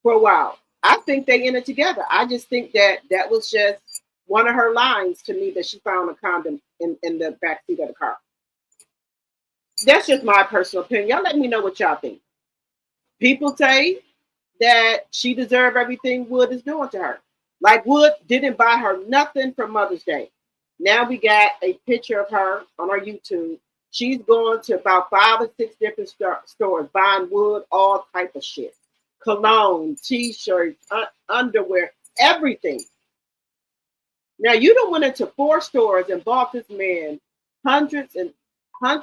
for a while. I think they in it together. I just think that was just one of her lines to me, that she found a condom in the backseat of the car. That's just my personal opinion. Y'all let me know what y'all think. People say that she deserved everything Wood is doing to her. Like Wood didn't buy her nothing for Mother's Day. Now we got a picture of her on our YouTube. She's going to about 5 or 6 different stores, buying Wood all type of shit. Cologne, t-shirts, underwear, everything. Now you done went into 4 stores and bought this man hundred how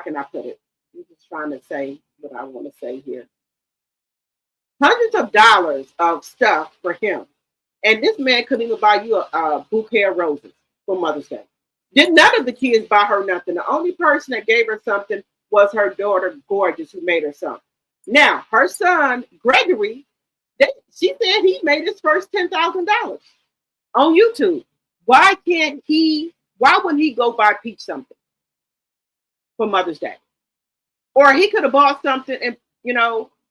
can I put it? I'm just trying to say what I want to say here. Hundreds of dollars of stuff for him. And this man couldn't even buy you a bouquet of roses for Mother's Day. Did none of the kids buy her nothing. The only person that gave her something was her daughter, Gorgeous, who made her son. Now, her son, Gregory, she said he made his first $10,000 on YouTube. Why wouldn't he go buy Peach something for Mother's Day? Or he could have bought something and,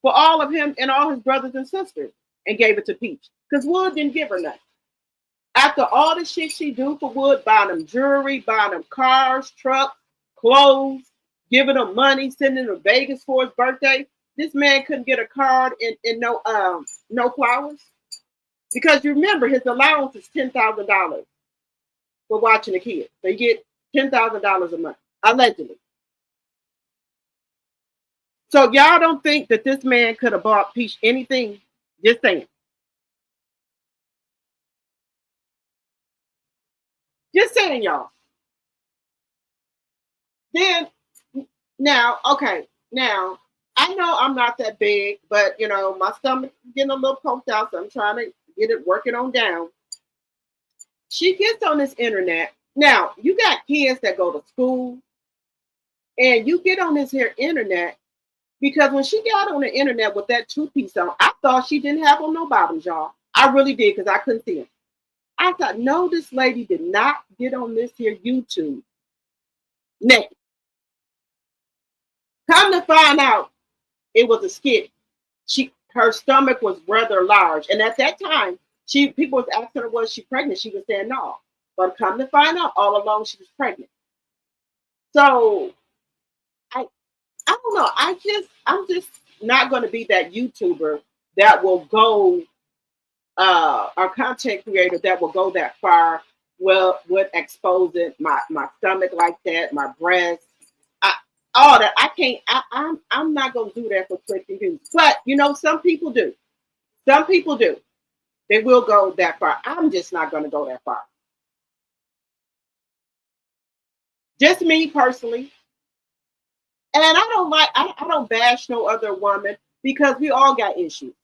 for all of him and all his brothers and sisters and gave it to Peach. Because Wood didn't give her nothing. After all the shit she do for Wood, buying them jewelry, buying them cars, trucks, clothes, giving him money, sending him to Vegas for his birthday, this man couldn't get a card and no flowers. Because you remember, his allowance is $10,000 for watching the kids. So you get $10,000 a month, allegedly. So y'all don't think that this man could have bought Peach anything? Just saying. Just saying, y'all. Then, now, I know I'm not that big, but, my stomach getting a little poked out, so I'm trying to get it working on down. She gets on this internet. Now, you got kids that go to school, and you get on this here internet, because when she got on the internet with that two-piece on, I thought she didn't have on no bottoms, y'all. I really did, because I couldn't see them. I thought, no, this lady did not get on this here YouTube naked. Come to find out, it was a skit. Her stomach was rather large, and at that time, people was asking her, was she pregnant? She was saying no, but come to find out, all along she was pregnant. So I don't know. I'm just not going to be that YouTuber that will go, or content creator that will go that far. Well, with exposing my stomach like that, my breasts. All that. I can't, I'm not going to do that for clicks and views. But, some people do. Some people do. They will go that far. I'm just not going to go that far. Just me personally. And I don't bash no other woman, because we all got issues.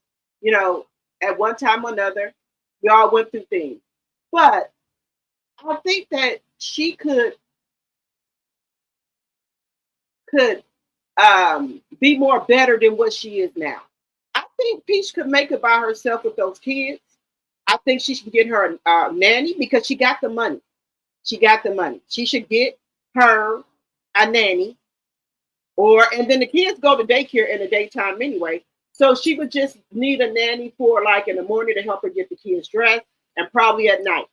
At one time or another, we all went through things. But I think that she could be more better than what she is now. I think Peach could make it by herself with those kids. I think she should get her a nanny, because she got the money. She got the money. She should get her a nanny, and then the kids go to daycare in the daytime anyway. So she would just need a nanny for like in the morning to help her get the kids dressed, and probably at night,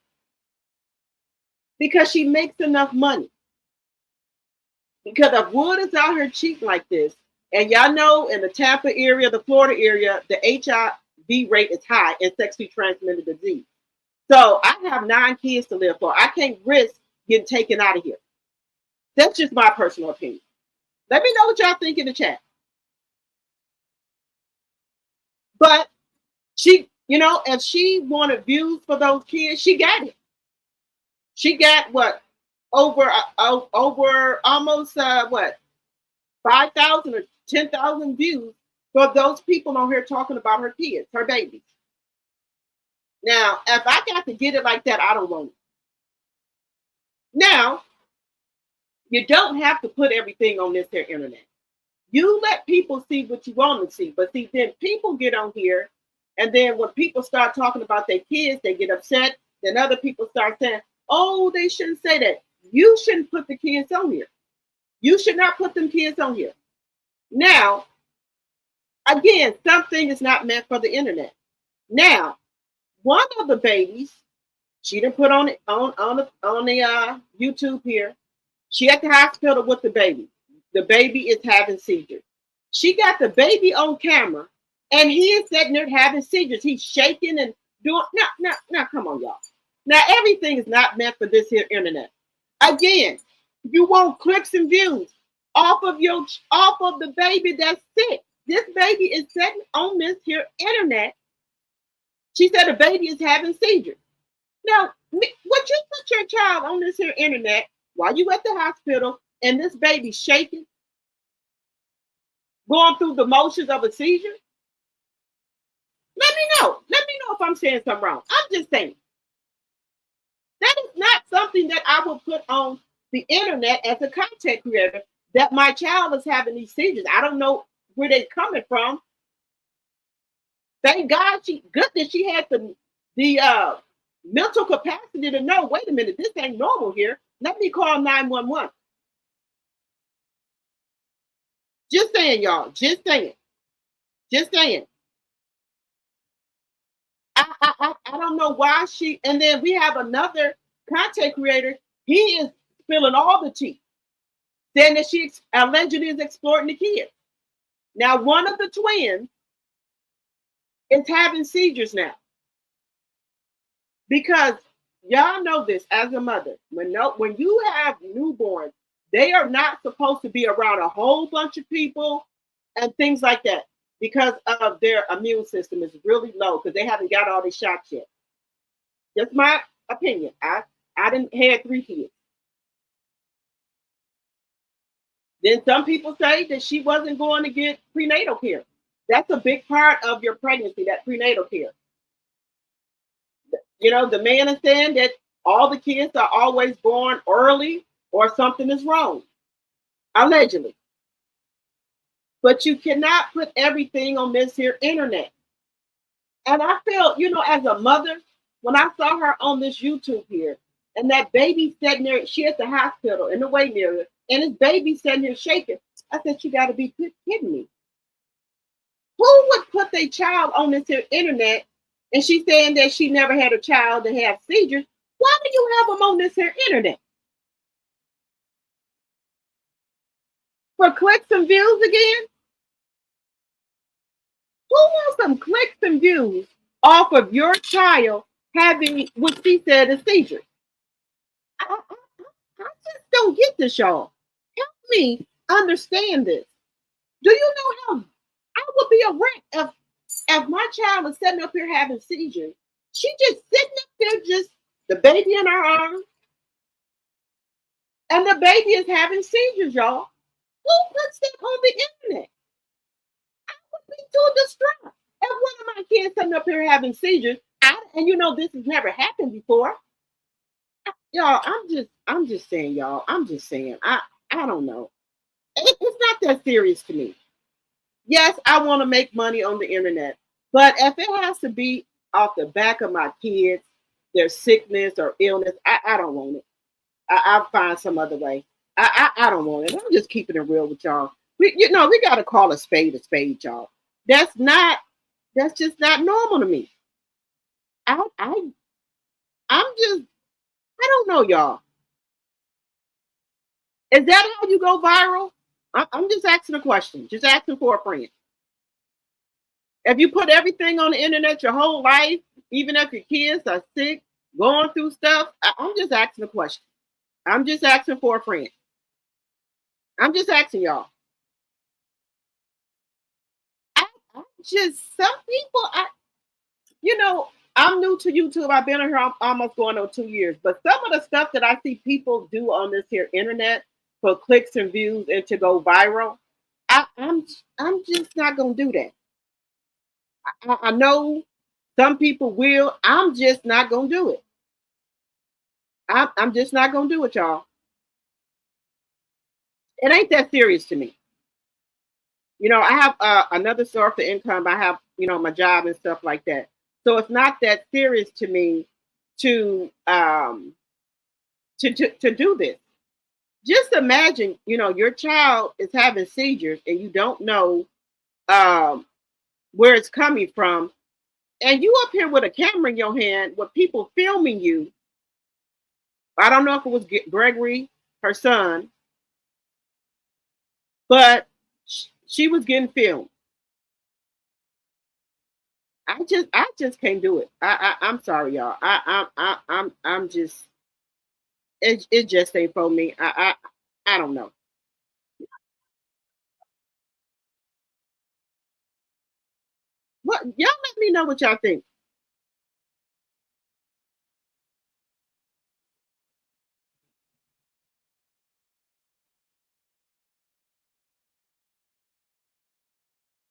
because she makes enough money. Because if Wood is out here cheating like this, and y'all know in the Tampa area, the Florida area, the HIV rate is high in sexually transmitted disease. So I have 9 kids to live for. I can't risk getting taken out of here. That's just my personal opinion. Let me know what y'all think in the chat. But she, if she wanted views for those kids, she got it. She got what? Over almost 5,000 or 10,000 views for those people on here talking about her kids, her babies. Now, if I got to get it like that, I don't want it. Now, you don't have to put everything on this here internet. You let people see what you want to see. But see, then people get on here, and then when people start talking about their kids, they get upset. Then other people start saying, oh, they shouldn't say that. You shouldn't put the kids on here. You should not put them kids on here. Now, again, something is not meant for the internet. Now, one of the babies, she didn't put on the YouTube here. She at the hospital with the baby. The baby is having seizures. She got the baby on camera, and he is sitting there having seizures. He's shaking and doing. Now, come on, y'all. Now, everything is not meant for this here internet. Again, you want clicks and views off of the baby that's sick. This baby is sitting on this here internet. She said the baby is having seizures. Now, would you put your child on this here internet while you at the hospital and this baby shaking, going through the motions of a seizure? Let me know. Let me know if I'm saying something wrong. I'm just saying. That is not something that I will put on the internet as a content creator. that my child is having these seizures. I don't know where they're coming from. Thank God good that she had the mental capacity to know, wait a minute, this ain't normal here. Let me call 911. Just saying, y'all. Just saying. Just saying. I don't know why she, and then we have another content creator. He is spilling all the tea, saying that she allegedly is exploiting the kids. Now, one of the twins is having seizures now. Because y'all know this as a mother, when you have newborns, they are not supposed to be around a whole bunch of people and things like that, because of their immune system is really low because they haven't got all these shots yet. Just my opinion. I didn't have 3 kids. Then some people say that she wasn't going to get prenatal care. That's a big part of your pregnancy, that prenatal care. You know, the man is saying that all the kids are always born early or something is wrong, allegedly. But you cannot put everything on this here internet. And I felt, you know, as a mother, when I saw her on this YouTube here, and that baby sitting there, she at the hospital in the waiting area, and his baby sitting here shaking. I said, you got to be kidding me. Who would put their child on this here internet? And she's saying that she never had a child that have seizures. Why do you have them on this here internet? For clicks and views again? Who wants some clicks and views off of your child having what she said is seizures? I just don't get this, y'all. Help me understand this. Do you know how I would be a wreck if my child is sitting up here having seizures? She just sitting up there, just the baby in her arms, and the baby is having seizures, y'all. Who puts that on the internet? I would be too distraught if one of my kids sitting up here having seizures. And you know this has never happened before. Y'all, I'm just saying, y'all. I'm just saying. I don't know. It's not that serious to me. Yes, I want to make money on the internet, but if it has to be off the back of my kids, their sickness or illness, I don't want it. I'll find some other way. I don't want it. I'm just keeping it real with y'all. We got to call a spade, y'all. That's just not normal to me. I'm just, I don't know, y'all. Is that how you go viral? I'm just asking a question. Just asking for a friend. If you put everything on the internet your whole life, even if your kids are sick, going through stuff, I'm just asking a question. I'm just asking for a friend. I'm just asking y'all. Some people, I'm new to YouTube. I've been on here almost going on 2 years. But some of the stuff that I see people do on this here internet for clicks and views and to go viral, I'm just not gonna do that. I know some people will. I'm just not gonna do it. I'm just not gonna do it, y'all. It ain't that serious to me. You know, I have another source of income. I have, my job and stuff like that. So it's not that serious to me to do this. Just imagine, your child is having seizures and you don't know where it's coming from, and you up here with a camera in your hand with people filming you. I don't know if it was Gregory, her son, but she was getting filmed. I just can't do it. I'm sorry, y'all. I'm just, it just ain't for me. I don't know. What, y'all let me know what y'all think.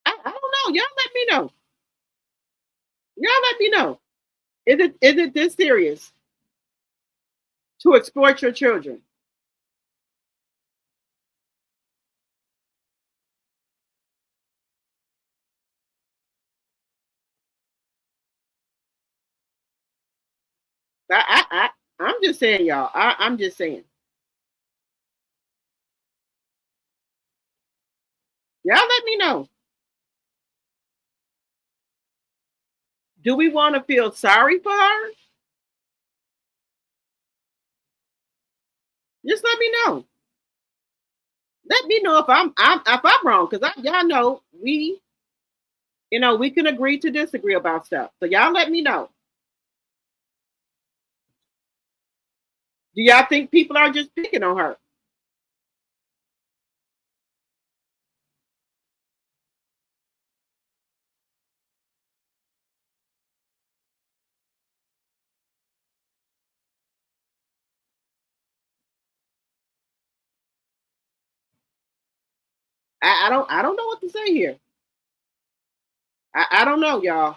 I don't know. Y'all let me know. Y'all let me know. Is it this serious to exploit your children? I'm just saying, y'all. I'm just saying. Y'all let me know. Do we want to feel sorry for her? Just let me know. Let me know if I'm wrong, because y'all know we can agree to disagree about stuff. So y'all let me know. Do y'all think people are just picking on her? I don't know what to say here. I don't know, y'all.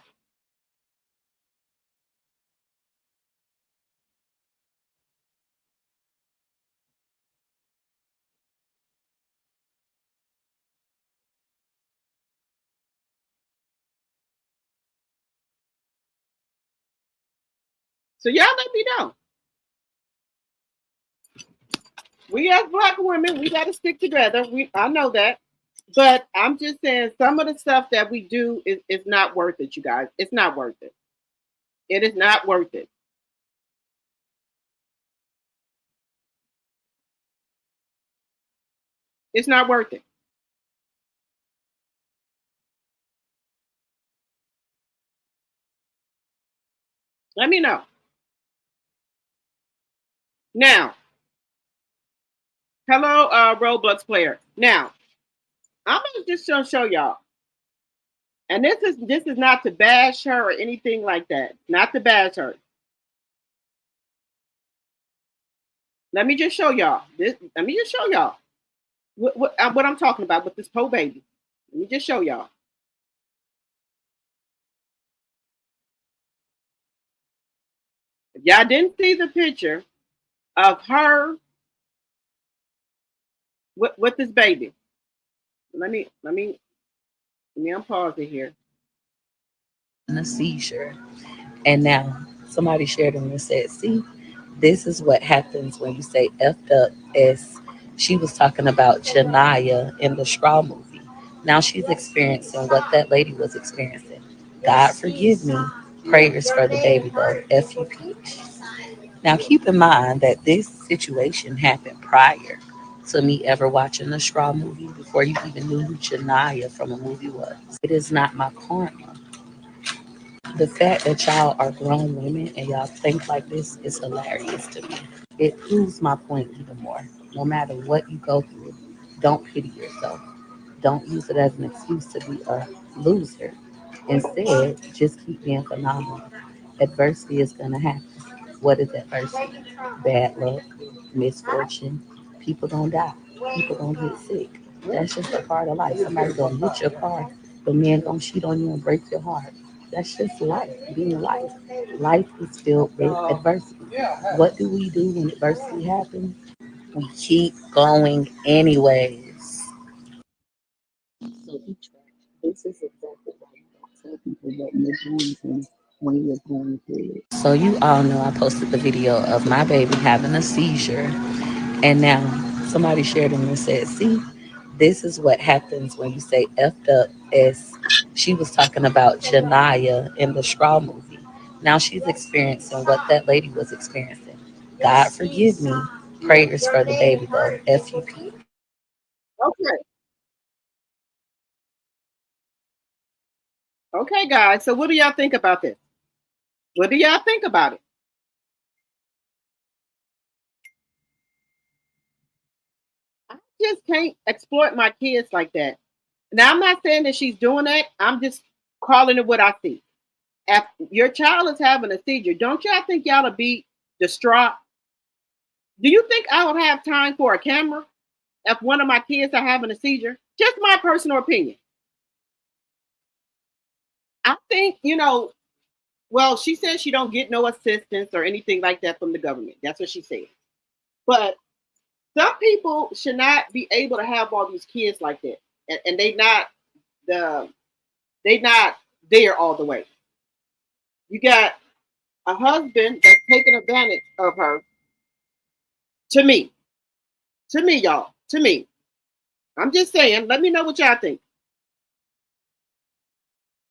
So y'all let me know. We as black women, we gotta stick together. I know that. But I'm just saying some of the stuff that we do is not worth it, you guys. It's not worth it. It is not worth it. It's not worth it. Let me know. Now, hello, Roblox player. Now, I'm gonna just show y'all. And this is not to bash her or anything like that. Not to bash her. Let me just show y'all. Let me just show y'all what I'm talking about with this po baby. Let me just show y'all. If y'all didn't see the picture of her with this baby, let me unpause it here. A seizure. And now somebody shared them and said, see, this is what happens when you say effed up, as she was talking about Janaya in the Straw movie. Now she's experiencing what that lady was experiencing. God forgive me. Prayers for the baby though. FUP. Now keep in mind that this situation happened prior to me ever watching the Straw movie, before you even knew who Janaya from a movie was. It is not my karma. The fact that y'all are grown women and y'all think like this is hilarious to me. It proves my point even more. No matter what you go through, don't pity yourself. Don't use it as an excuse to be a loser. Instead, just keep being phenomenal. Adversity is going to happen. What is adversity? Bad luck, misfortune. People gonna die. People gonna get sick. That's just a part of life. Somebody gonna hit your car. The man gonna cheat on you and break your heart. That's just life, being life. Life is filled with adversity. What do we do when adversity happens? We keep going anyways. So each this is exactly why you don't tell people what you're going through when you're going through it. So you all know I posted the video of my baby having a seizure, and now somebody shared it and said, see, this is what happens when you say effed up, as she was talking about Janaya in the Straw movie. Now she's experiencing what that lady was experiencing. God forgive me. Prayers for the baby though. FUP. Okay. Okay, guys. So what do y'all think about this? What do y'all think about it? I just can't exploit my kids like that. Now I'm not saying that she's doing that. I'm just calling it what I see. If your child is having a seizure, don't y'all think y'all to be distraught? Do you think I would have time for a camera if one of my kids are having a seizure? Just my personal opinion. I think, well, she says she don't get no assistance or anything like that from the government. That's what she said. But some people should not be able to have all these kids like that, and the they not there all the way. You got a husband that's taking advantage of her. To me, to me, y'all, to me. I'm just saying. Let me know what y'all think.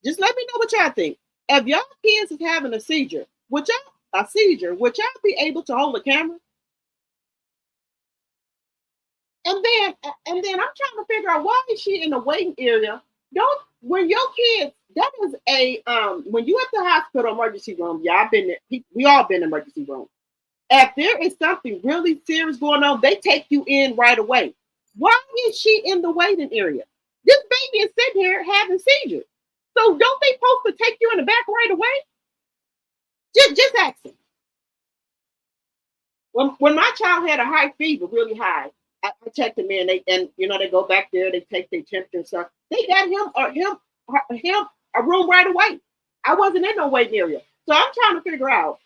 Just let me know what y'all think. If y'all kids is having a seizure, would y'all be able to hold a camera? And then I'm trying to figure out why is she in the waiting area? Don't when your kids that is a when you at the hospital emergency room, y'all been there, we all been in emergency room. If there is something really serious going on, they take you in right away. Why is she in the waiting area? This baby is sitting here having seizures. So don't they supposed to take you in the back right away? Just asking. When my child had a high fever, really high, I checked them in. They go back there. They take their temperature and stuff. They got him a room right away. I wasn't in no waiting area, so I'm trying to figure out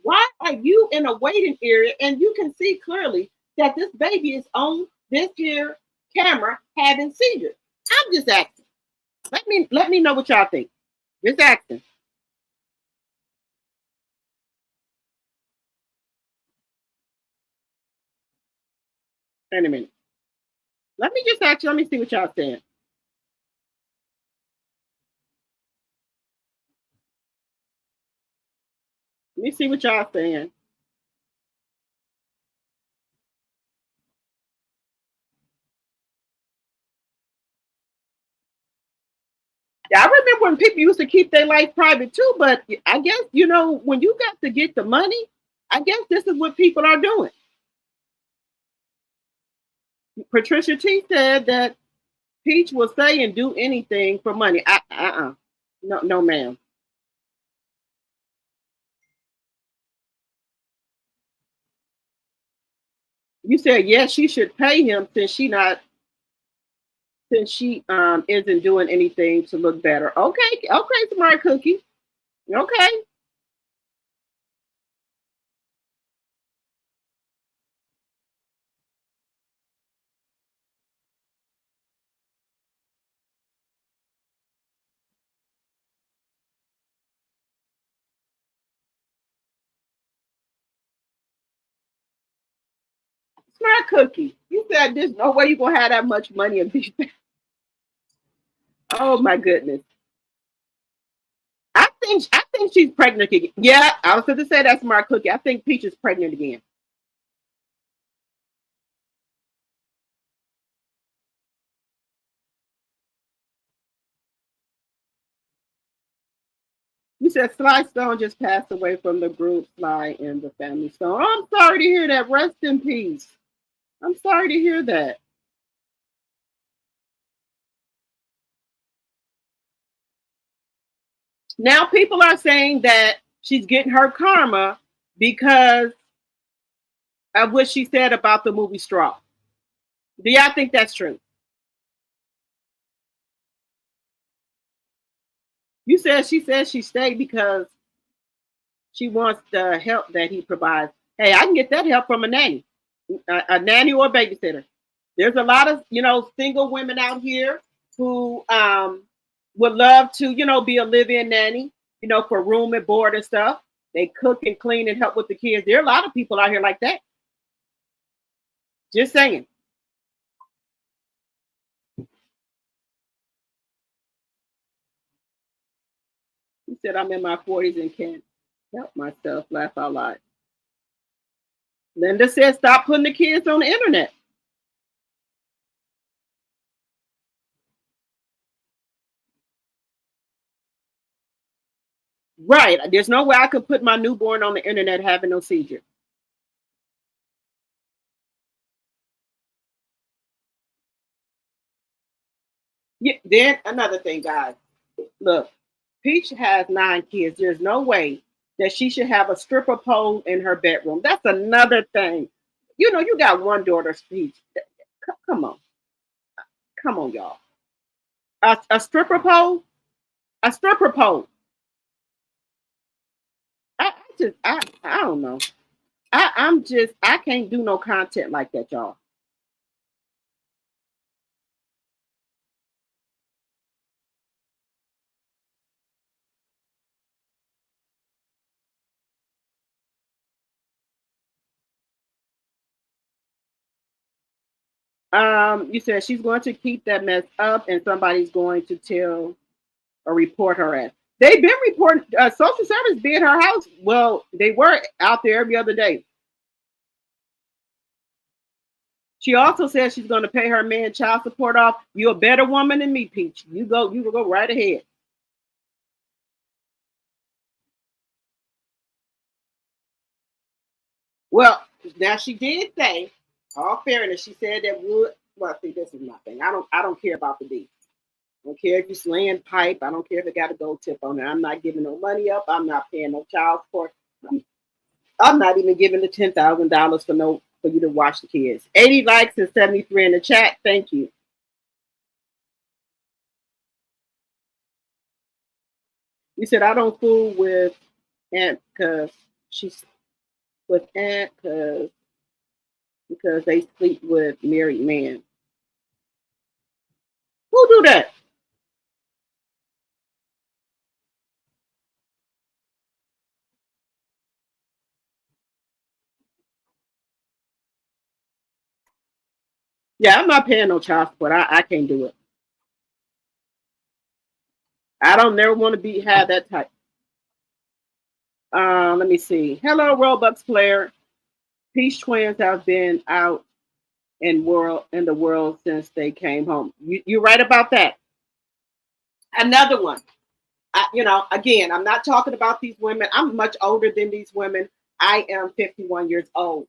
why are you in a waiting area and you can see clearly that this baby is on this here camera having seizures. I'm just asking. Let me know what y'all think. Just asking. In a minute. Let me just ask you. Let me see what y'all saying. Let me see what y'all saying. Yeah, I remember when people used to keep their life private too, but I guess, when you got to get the money, I guess this is what people are doing. Patricia T said that Peach will say and do anything for money. No, no, ma'am. You said yes, she should pay him since she isn't doing anything to look better. Okay, okay, smart cookie. Okay. Smart cookie. You said there's no way you're gonna have that much money and be. Oh my goodness. I think she's pregnant again. Yeah, I was going to say that's smart cookie. I think Peach is pregnant again. You said Sly Stone just passed away from the group Sly and the Family Stone. Oh, I'm sorry to hear that. Rest in peace. I'm sorry to hear that. Now people are saying that she's getting her karma because of what she said about the movie Straw. Do y'all think that's true? You said she says she stayed because she wants the help that he provides. Hey, I can get that help from a nanny or a babysitter. There's a lot of single women out here who would love to be a live-in nanny, for room and board and stuff. They cook and clean and help with the kids. There are a lot of people out here like that. Just saying. He said I'm in my 40s and can't help myself. Laugh out loud. Linda said stop putting the kids on the internet. Right. There's no way I could put my newborn on the internet having no seizure. Yeah, then another thing, guys. Look, Peach has 9 kids. There's no way that she should have a stripper pole in her bedroom. That's another thing. You got one daughter, Peach. Come on. Come on, y'all. A stripper pole? A stripper pole. I don't know. I can't do no content like that, y'all. You said she's going to keep that mess up, and somebody's going to tell or report her ass. They've been reporting. Social service be at her house. Well, they were out there every other day. She also says she's going to pay her man child support off. You're a better woman than me, Peach. You go. You will go right ahead. Well, now she did say, all fairness, she said that would. Well, see, this is my thing. I don't care about the deed. I don't care if you're slaying pipe. I don't care if it got a gold tip on it. I'm not giving no money up. I'm not paying no child support. I'm not even giving the $10,000 for you to watch the kids. 80 likes and 73 in the chat. Thank you. You said I don't fool with Aunt because she's with Aunt because they sleep with married men. Who do that? Yeah, I'm not paying no child support. I can't do it. I don't never want to have that type. Let me see. Hello, Robux player. Peach twins have been out in the world since they came home. You're right about that. Another one. Again, I'm not talking about these women. I'm much older than these women. I am 51 years old.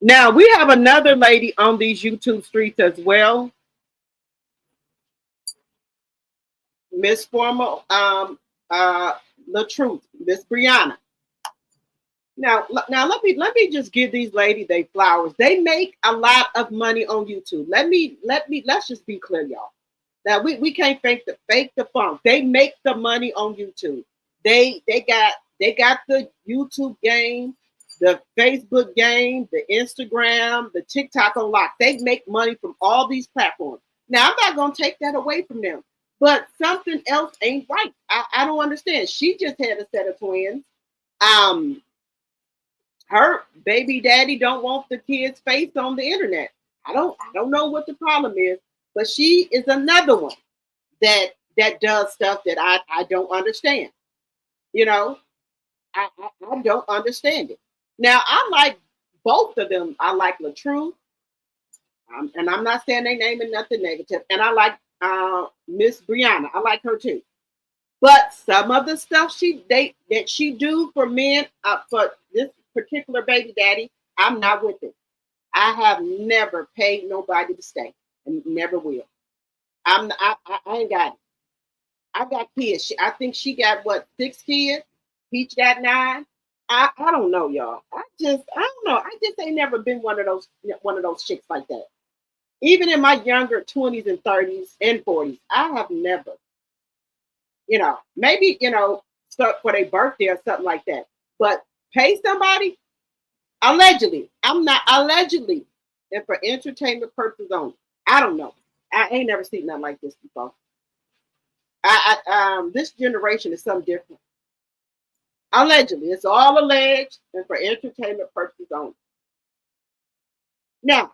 Now we have another lady on these YouTube streets as well, Miss Formal, the truth, Miss Brianna. Now let me just give these ladies their flowers. They make a lot of money on YouTube. Let's just be clear, y'all. Now we can't fake the funk. They make the money on YouTube. They got the YouTube game, the Facebook game, the Instagram, the TikTok on lock. They make money from all these platforms. Now I'm not gonna take that away from them, but something else ain't right. I don't understand. She just had a set of twins. Her baby daddy don't want the kid's face on the internet. I don't know what the problem is, but she is another one that does stuff that I don't understand. You know, I don't understand it. Now I like both of them. I like LaTruth, and I'm not saying they naming nothing negative. And I like Miss Brianna. I like her too. But some of the stuff that she do for men, for this particular baby daddy, I'm not with it. I have never paid nobody to stay, and never will. I ain't got it. I got kids. I think she got what, 6 kids. Peach got 9. I don't know, y'all. I don't know. I just ain't never been one of those chicks like that. Even in my younger 20s and 30s and 40s, I have never. Maybe stuff for their birthday or something like that. But pay somebody allegedly. I'm not allegedly, and for entertainment purposes only. I don't know. I ain't never seen nothing like this before. This generation is something different. Allegedly, it's all alleged and for entertainment purposes only. Now,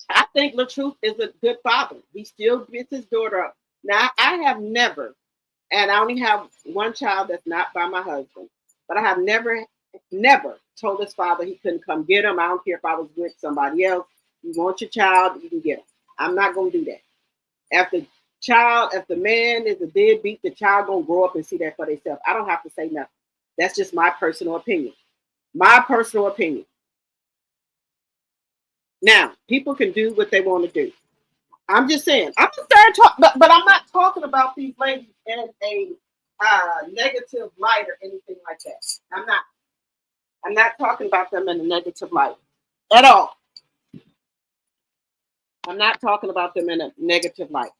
I think LaTruth is a good father. He still gets his daughter up. Now, I have never, and I only have one child that's not by my husband, but I have never told his father he couldn't come get him. I don't care if I was with somebody else. You want your child, you can get him. I'm not going to do that. If the man is a deadbeat, the child gonna grow up and see that for themselves. I don't have to say nothing. That's just my personal opinion. My personal opinion. Now, people can do what they want to do. I'm just saying. I'm gonna start talking, but I'm not talking about these ladies in a negative light or anything like that. I'm not. I'm not talking about them in a negative light at all. I'm not talking about them in a negative light.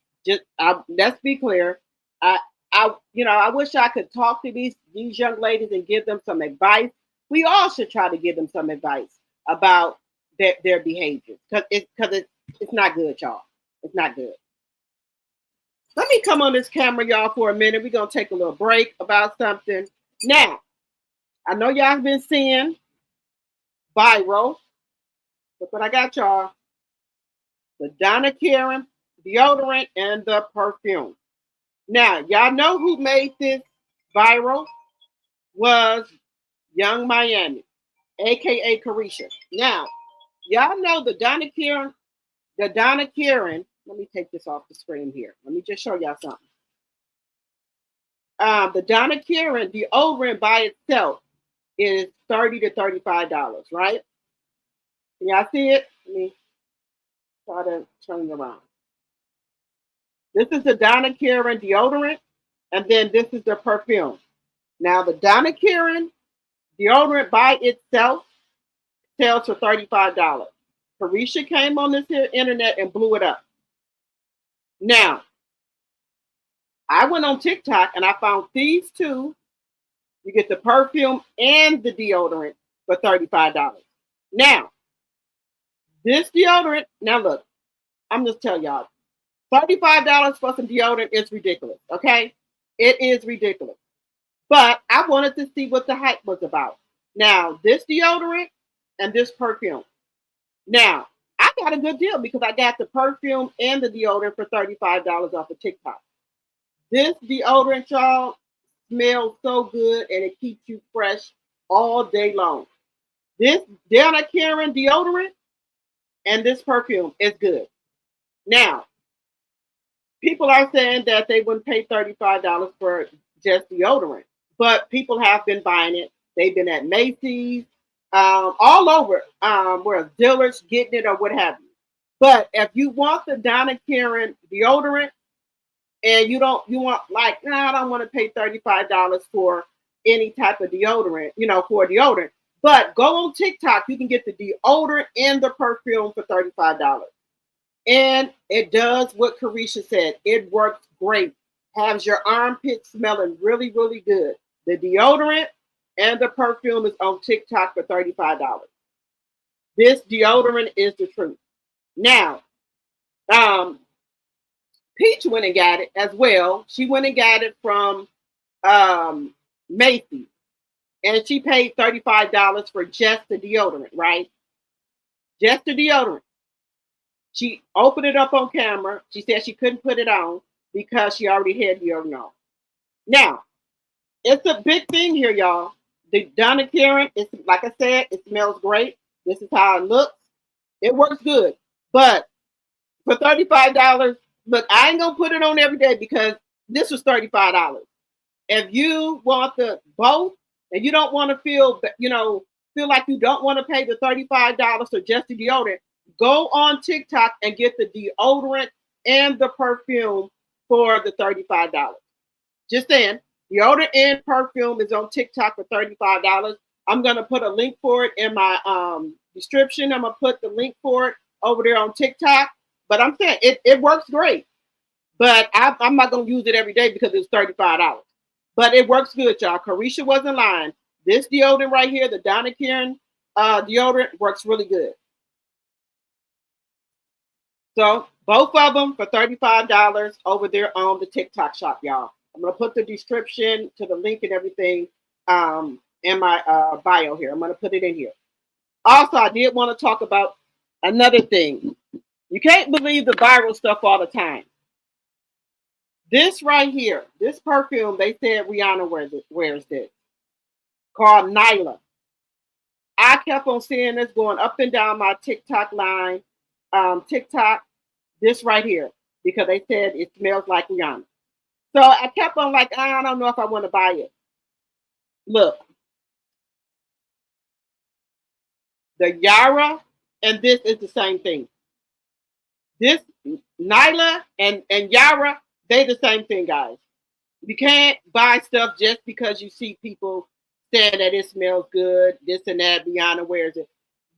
Let's be clear. I, I wish I could talk to these young ladies and give them some advice. We all should try to give them some advice about their behavior because it's not good, y'all. It's not good. Let me come on this camera, y'all, for a minute. We're gonna take a little break about something. Now, I know y'all have been seeing viral. Look what I got, y'all. The Donna Karan deodorant and the perfume. Now, y'all know who made this viral was Young Miami, aka Carisha. Now, y'all know the Donna Karan. Let me take this off the screen here. Let me just show y'all something. The Donna Karan deodorant by itself is $30 to $35, right? Can y'all see it? Let me try to turn it around. This is the Donna Karan deodorant, and then this is the perfume. Now, the Donna Karan deodorant by itself sells for $35. Carisha came on this here internet and blew it up. Now, I went on TikTok and I found these two. You get the perfume and the deodorant for $35. Now, this deodorant, now look, I'm just telling y'all, $35 for some deodorant is ridiculous, okay? It is ridiculous. But I wanted to see what the hype was about. Now, this deodorant and this perfume. Now, I got a good deal because I got the perfume and the deodorant for $35 off of TikTok. This deodorant, y'all, smells so good and it keeps you fresh all day long. This Donna Karan deodorant and this perfume is good. Now, people are saying that they wouldn't pay $35 for just deodorant, but people have been buying it. They've been at Macy's, all over, where dealers getting it or what have you. But if you want the Donna Karan deodorant and you want like, I don't want to pay $35 for any type of deodorant, for a deodorant. But go on TikTok, you can get the deodorant and the perfume for $35. And it does what Carisha said. It works great. Has your armpits smelling really, really good. The deodorant and the perfume is on TikTok for $35. This deodorant is the truth. Now, Peach went and got it as well. She went and got it from Macy's. And she paid $35 for just the deodorant, right? Just the deodorant. She opened it up on camera. She said she couldn't put it on because she already had deodorant on. Now, it's a big thing here, y'all. The Donna Karan, it's like I said, it smells great. This is how it looks. It works good. But for $35, look, I ain't gonna put it on every day because this was $35. If you want the both and you don't want to feel like you don't want to pay the $35 for just the deodorant, go on TikTok and get the deodorant and the perfume for the $35. Just saying, deodorant and perfume is on TikTok for $35. I'm going to put a link for it in my description. I'm going to put the link for it over there on TikTok. But I'm saying it works great. But I'm not going to use it every day because it's $35. But it works good, y'all. Carisha wasn't lying. This deodorant right here, the Donna Karan deodorant, works really good. So both of them for $35 over there on the TikTok shop, y'all. I'm going to put the description to the link and everything in my bio here. I'm going to put it in here. Also, I did want to talk about another thing. You can't believe the viral stuff all the time. This right here, this perfume, they said Rihanna wears this, called Nyla. I kept on seeing this going up and down my TikTok line, TikTok, this right here, because they said it smells like Rihanna. So I kept on like, I don't know if I want to buy it. Look, the Yara and this is the same thing. This Nyla and Yara, they the same thing, guys. You can't buy stuff just because you see people saying that it smells good, this and that. Rihanna wears it.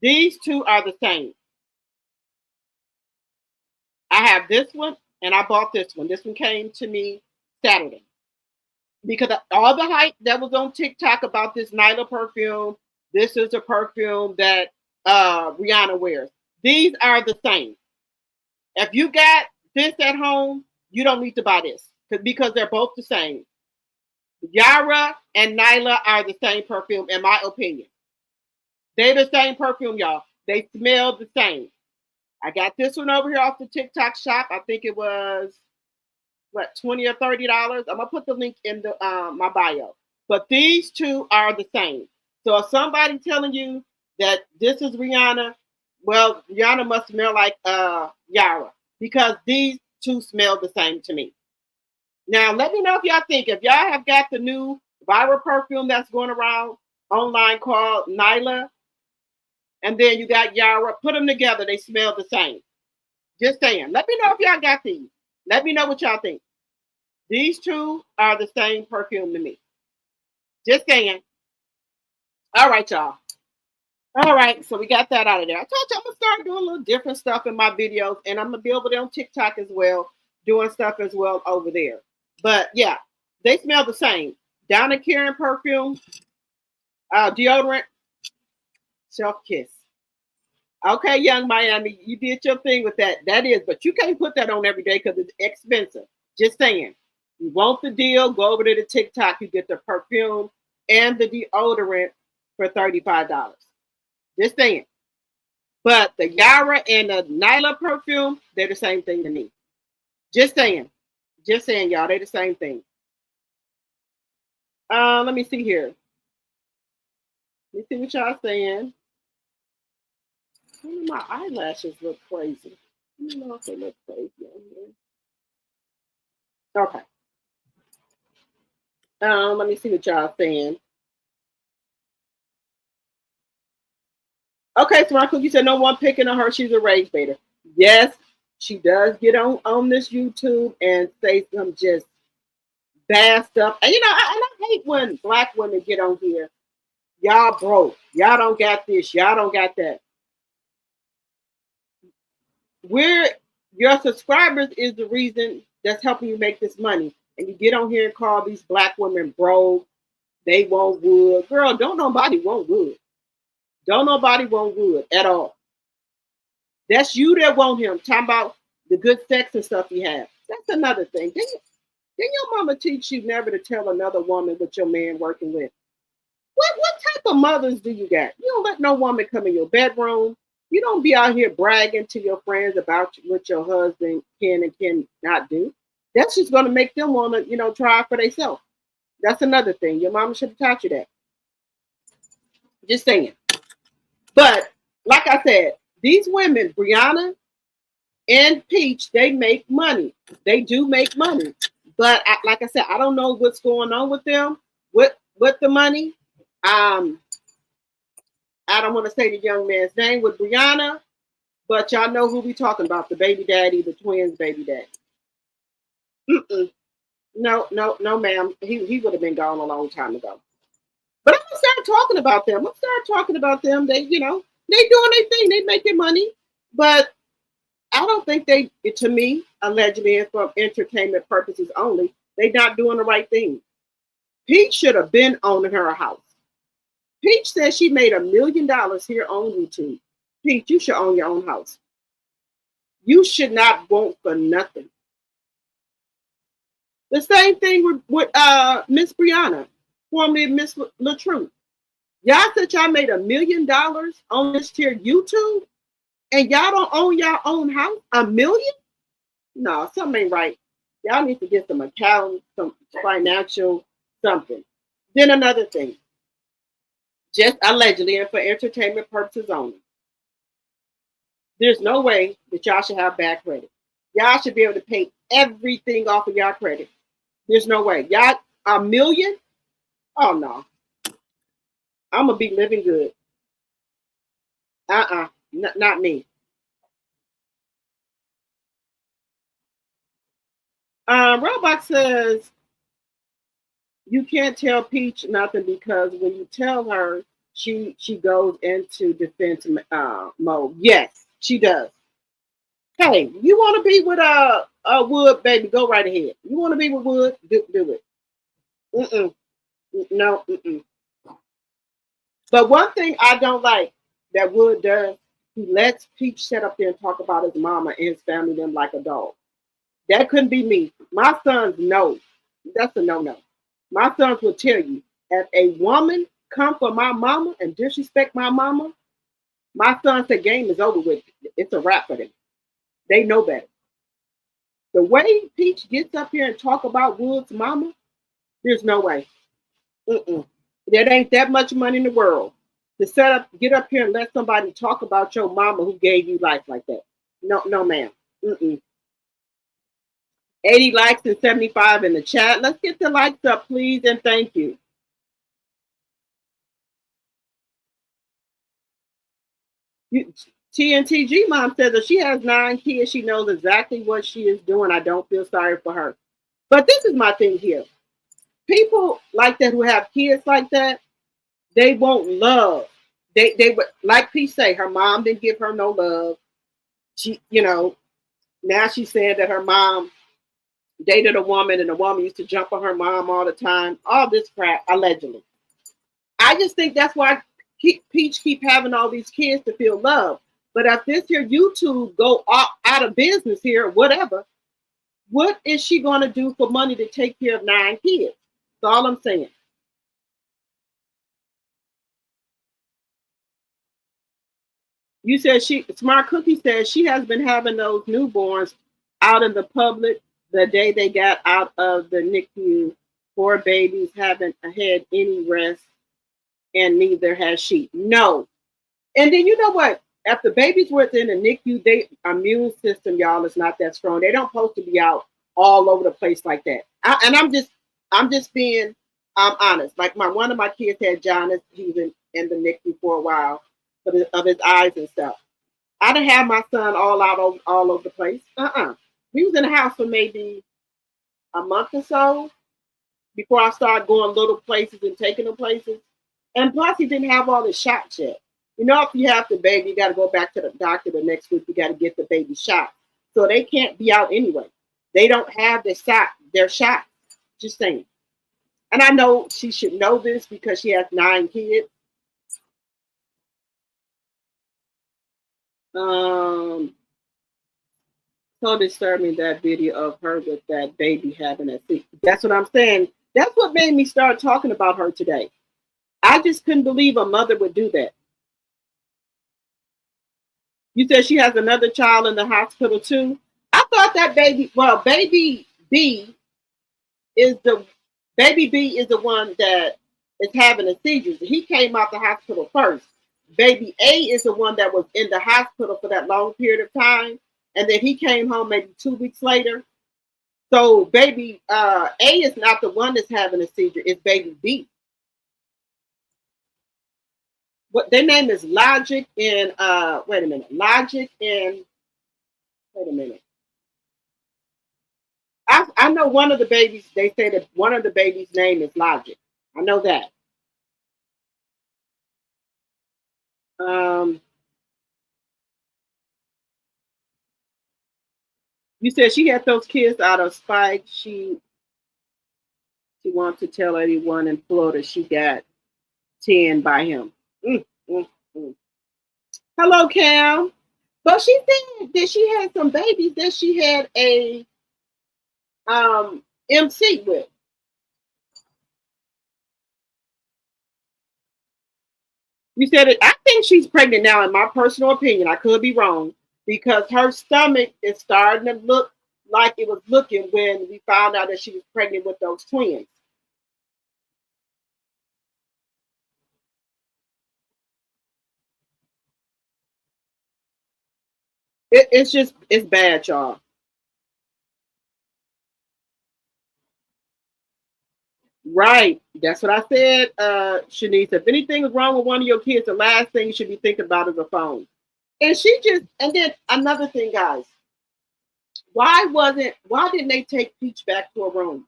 These two are the same. I have this one, and I bought this one. This one came to me Saturday because all the hype that was on TikTok about this Nyla perfume. This is a perfume that Rihanna wears. These are the same. If you got this at home, you don't need to buy this because they're both the same. Yara and Nyla are the same perfume, in my opinion. They're the same perfume, y'all. They smell the same. I got this one over here off the TikTok shop. I think it was what, $20 or $30. I'm gonna put the link in the my bio. But these two are the same. So if somebody telling you that this is Rihanna, well, Rihanna must smell like Yara because these two smell the same to me. Now, let me know if y'all think, if y'all have got the new viral perfume that's going around online called Nyla, and then you got Yara, put them together, they smell the same. Just saying. Let me know if y'all got these. Let me know what y'all think. These two are the same perfume to me. Just saying. All right, y'all. All right, so we got that out of there. I told you I'm going to start doing a little different stuff in my videos, and I'm going to be over there on TikTok as well, doing stuff as well over there. But, yeah, they smell the same. Donna Karan perfume, deodorant, self-kiss. Okay, Young Miami, you did your thing with that. That is, but you can't put that on every day because it's expensive. Just saying. You want the deal, go over to the TikTok. You get the perfume and the deodorant for $35. Just saying. But the Yara and the Nyla perfume, they're the same thing to me. Just saying. Just saying, y'all. They're the same thing. Let me see here. Let me see what y'all saying. My eyelashes look crazy. I don't know if they look crazy on here. Okay. Let me see what y'all saying. Okay, so you said no one picking on her. She's a rage baiter. Yes, she does get on this YouTube and say some just bad stuff. And I hate when black women get on here. Y'all broke. Y'all don't got this. Y'all don't got that. Your subscribers is the reason that's helping you make this money. And you get on here and call these black women broke. They want wood. Girl, don't nobody want wood. Don't nobody want wood at all. That's you that want him. Talking about the good sex and stuff you have. That's another thing. Didn't your mama teach you never to tell another woman what your man working with? What type of mothers do you got? You don't let no woman come in your bedroom. You don't be out here bragging to your friends about what your husband can and cannot do. That's just going to make them want to, try for themselves. That's another thing. Your mama should have taught you that. Just saying. But like I said, these women, Brianna and Peach, they make money. They do make money. But like I said, I don't know what's going on with them, with the money. I don't want to say the young man's name with Brianna, but y'all know who we talking about, the baby daddy, the twins' baby daddy. No, ma'am. He would have been gone a long time ago. But I'm going to start talking about them. Let's start talking about them. They, they doing their thing. They making money. But I don't think to me, allegedly, and for entertainment purposes only, they not doing the right thing. Peach should have been owning her house. Peach says she made $1 million here on YouTube. Peach, you should own your own house. You should not want for nothing. The same thing with Miss Brianna, formerly Miss LaTruth. Y'all said y'all made $1 million on this here YouTube, and y'all don't own your own house? $1 million? No, something ain't right. Y'all need to get some accounting, some financial something. Then another thing. Just allegedly and for entertainment purposes only. There's no way that y'all should have bad credit. Y'all should be able to pay everything off of y'all credit. There's no way. Y'all, $1 million? Oh, no. I'm going to be living good. Not me. Roblox says, you can't tell Peach nothing because when you tell her, she goes into defense mode. Yes, she does. Hey, you want to be with Wood, baby? Go right ahead. You want to be with Wood? Do it. Mm-mm. No. Mm-mm. But one thing I don't like that Wood does, he lets Peach sit up there and talk about his mama and his family them like a dog. That couldn't be me. My sons know. That's a no-no. My sons will tell you, if a woman come for my mama and disrespect my mama, my sons the game is over with. It's a wrap for them. They know better. The way Peach gets up here and talk about Wood's mama, there's no way. Mm-mm. There ain't that much money in the world to get up here and let somebody talk about your mama who gave you life like that. No, no, ma'am. Mm-mm. 80 likes and 75 in the chat. Let's get the likes up, please, and thank you. TNTG mom says that she has 9 kids. She knows exactly what she is doing. I don't feel sorry for her. But this is my thing here. People like that who have kids like that, they won't love. They like P say, her mom didn't give her no love. She, now she's saying that her mom dated a woman and the woman used to jump on her mom all the time. All this crap, allegedly. I just think that's why Peach keep having all these kids to feel love. But if this here YouTube go out of business here, whatever, what is she going to do for money to take care of 9 kids? That's all I'm saying. You said Smart Cookie says she has been having those newborns out in the public the day they got out of the NICU. 4 babies haven't had any rest, and neither has she. No. And then you know what? If the babies were in the NICU, their immune system, y'all, is not that strong. They don't supposed to be out all over the place like that. I'm just being honest. Like one of my kids had jaundice. He was in the NICU for a while of his eyes and stuff. I didn't have my son all over the place. He was in the house for maybe a month or so before I started going little places and taking them places. And plus, he didn't have all the shots yet. If you have the baby, you got to go back to the doctor the next week. You got to get the baby shot. So they can't be out anyway. They don't have their shot. Just saying. And I know she should know this because she has 9 kids. So disturbing, that video of her with that baby having a seat. That's what I'm saying. That's what made me start talking about her today. I just couldn't believe a mother would do that. You said she has another child in the hospital too. I thought that baby B is the one that is having a seizure. He came out the hospital first. Baby A is the one that was in the hospital for that long period of time, and then he came home maybe 2 weeks later. So baby A is not the one that's having a seizure. It's baby B. What their name is Logic and wait a minute. I know one of the babies, they say that one of the babies' name is Logic. I know that. You said she had those kids out of spite. She wants to tell everyone in Florida she got 10 by him. Mm, mm, mm. Hello, Cam. But she said that she had some babies that she had a MC with. You said it. I think she's pregnant now, in my personal opinion. I could be wrong because her stomach is starting to look like it was looking when we found out that she was pregnant with those twins. It's bad, y'all. Right. That's what I said, Shanice. If anything is wrong with one of your kids, the last thing you should be thinking about is a phone. And then another thing, guys. Why didn't they take Peach back to her room?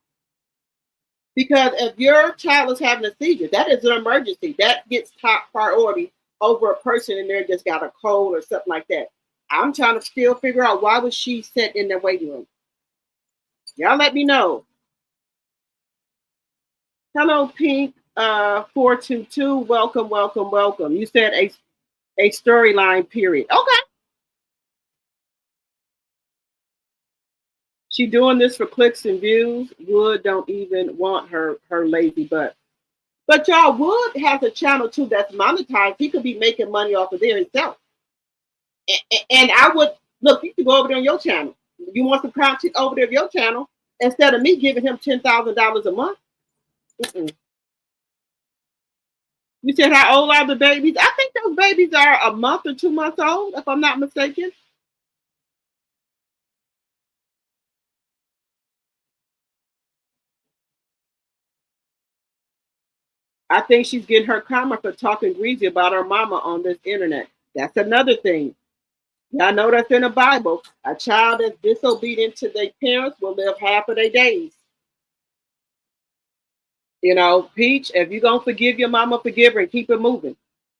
Because if your child is having a seizure, that is an emergency. That gets top priority over a person in there just got a cold or something like that. I'm trying to still figure out why was she sitting in the waiting room. Y'all let me know. Hello, Pink 422. Welcome, welcome, welcome. You said a storyline period. Okay. She doing this for clicks and views. Wood don't even want her lazy butt. But y'all, Wood has a channel too that's monetized. He could be making money off of there himself. And I would look. You can go over there on your channel. You want some content over there of your channel instead of me giving him $10,000 a month. Mm-mm. You said how old are the babies? I think those babies are a month or 2 months old, if I'm not mistaken. I think she's getting her karma for talking greasy about her mama on this internet. That's another thing. Y'all know that's in the Bible. A child that's disobedient to their parents will live half of their days. You know, Peach, if you're going to forgive your mama, forgive her and keep it moving.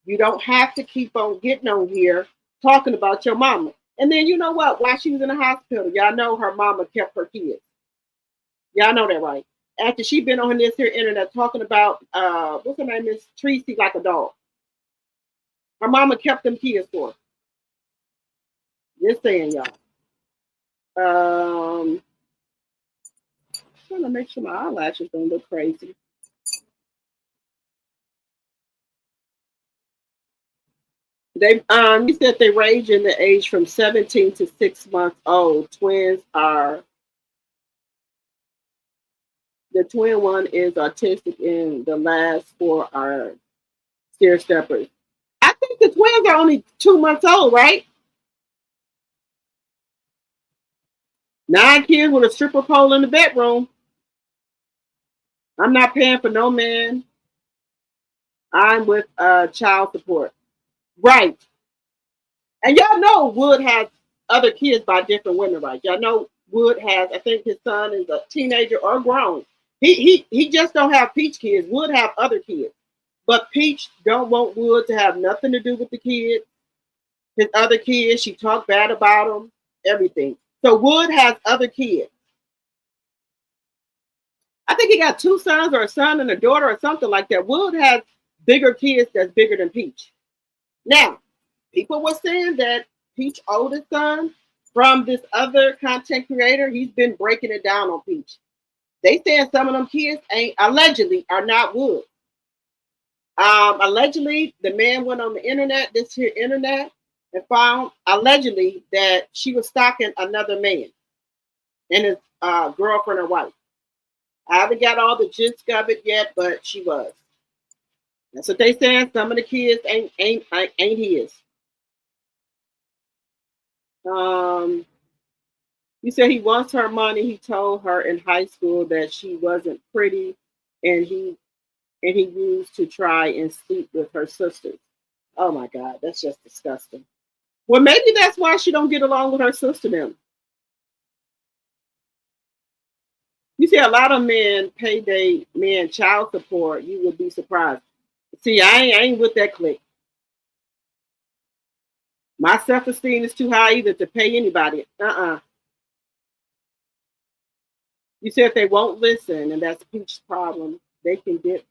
You don't have to keep on getting on here talking about your mama. And then you know what? While she was in the hospital, y'all know her mama kept her kids. Y'all know that, right? After she been on this here internet talking about, what's her name is Tracy like a dog. Her mama kept them kids for her. Just saying, y'all. Trying to make sure my eyelashes don't look crazy. They you said they range in the age from 17 to 6 months old. Twins are the twin one is autistic and the last four are stair steppers. I think the twins are only 2 months old, right? 9 kids with a stripper pole in the bedroom. I'm not paying for no man. I'm with child support. Right. And y'all know Wood has other kids by different women, right? Y'all know Wood has, I think his son is a teenager or grown. He just don't have Peach kids. Wood have other kids. But Peach don't want Wood to have nothing to do with the kids. His other kids, she talked bad about them, everything. So Wood has other kids. I think he got 2 sons or a son and a daughter or something like that. Wood has bigger kids that's bigger than Peach. Now, people were saying that Peach oldest son from this other content creator, he's been breaking it down on Peach. They saying some of them kids ain't allegedly are not Wood. Allegedly, the man went on the internet, this here internet, and found allegedly that she was stalking another man and his girlfriend or wife. I haven't got all the gist of it yet, but she was. That's what they saying. Some of the kids ain't his. He said he wants her money. He told her in high school that she wasn't pretty, and he used to try and sleep with her sisters. Oh my God, that's just disgusting. Well, maybe that's why she don't get along with her sister now. You see, a lot of men pay their men child support. You would be surprised. See, I ain't with that clique. My self-esteem is too high either to pay anybody. You said they won't listen, and that's Peach's problem. They can get.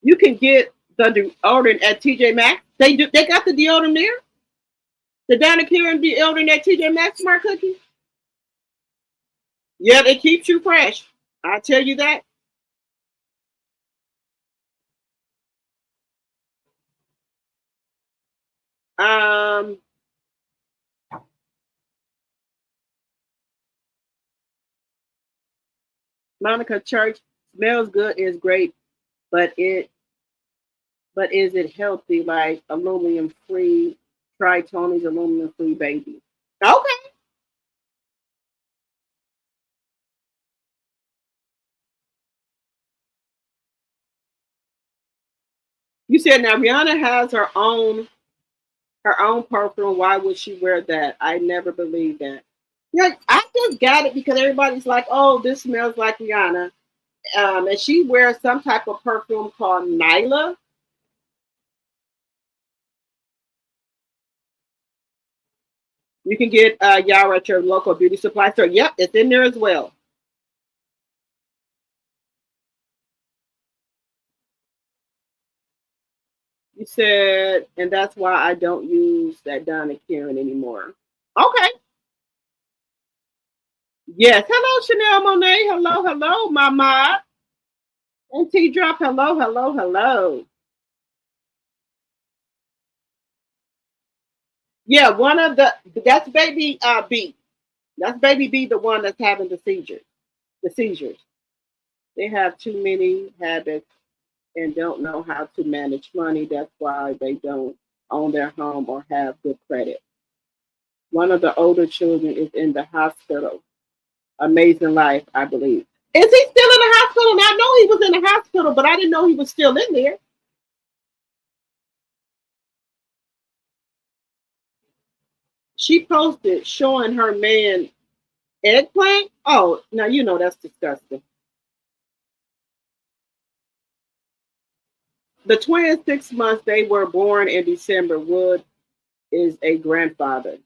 You can get the deodorant at TJ Maxx. They do. They got the deodorant there. The Donna Karen deodorant at TJ Maxx, Smart Cookie. Yeah, it keeps you fresh. I tell you that. Um, Monica Church smells good, is great, but is it healthy? Like aluminum free. Try Tony's aluminum free baby. Okay. You said now Rihanna has her own perfume. Why would she wear that? I never believed that. Yeah, I just got it because everybody's like, "Oh, this smells like Rihanna," and she wears some type of perfume called Nyla. You can get Yara at your local beauty supply store. Yep, it's in there as well. You said, and that's why I don't use that Donna Karen anymore. Okay. Yes. Hello, Chanel Monet. Hello, hello, Mama. And T Drop. Hello, hello, hello. Yeah, one of that's baby B. That's baby B, the one that's having the seizures. The seizures. They have too many habits and don't know how to manage money. That's why they don't own their home or have good credit. One of the older children is in the hospital. Amazing life, I believe. Is he still in the hospital? And I know he was in the hospital, but I didn't know he was still in there. She posted showing her man eggplant. Oh, now you know that's disgusting. The twins, 6 months, they were born in December. Wood is a grandfather.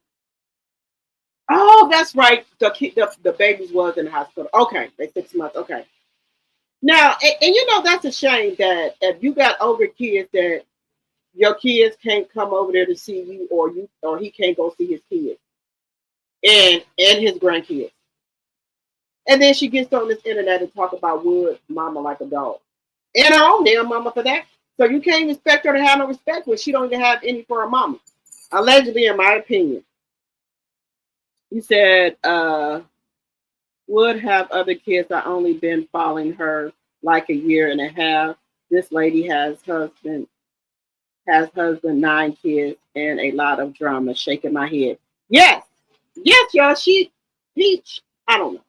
Oh, that's right. The babies was in the hospital. Okay, they 6 months. Okay. Now, and you know that's a shame that if you got older kids that your kids can't come over there to see you, or he can't go see his kids and his grandkids. And then she gets on this internet and talk about Wood mama like a dog. And her own damn mama for that. So you can't expect her to have no respect when she don't even have any for her mama. Allegedly, in my opinion. He said, would have other kids. I only been following her like a year and a half. This lady has husband, 9 kids, and a lot of drama. Shaking my head. Yes, yes, y'all. She Peach. I don't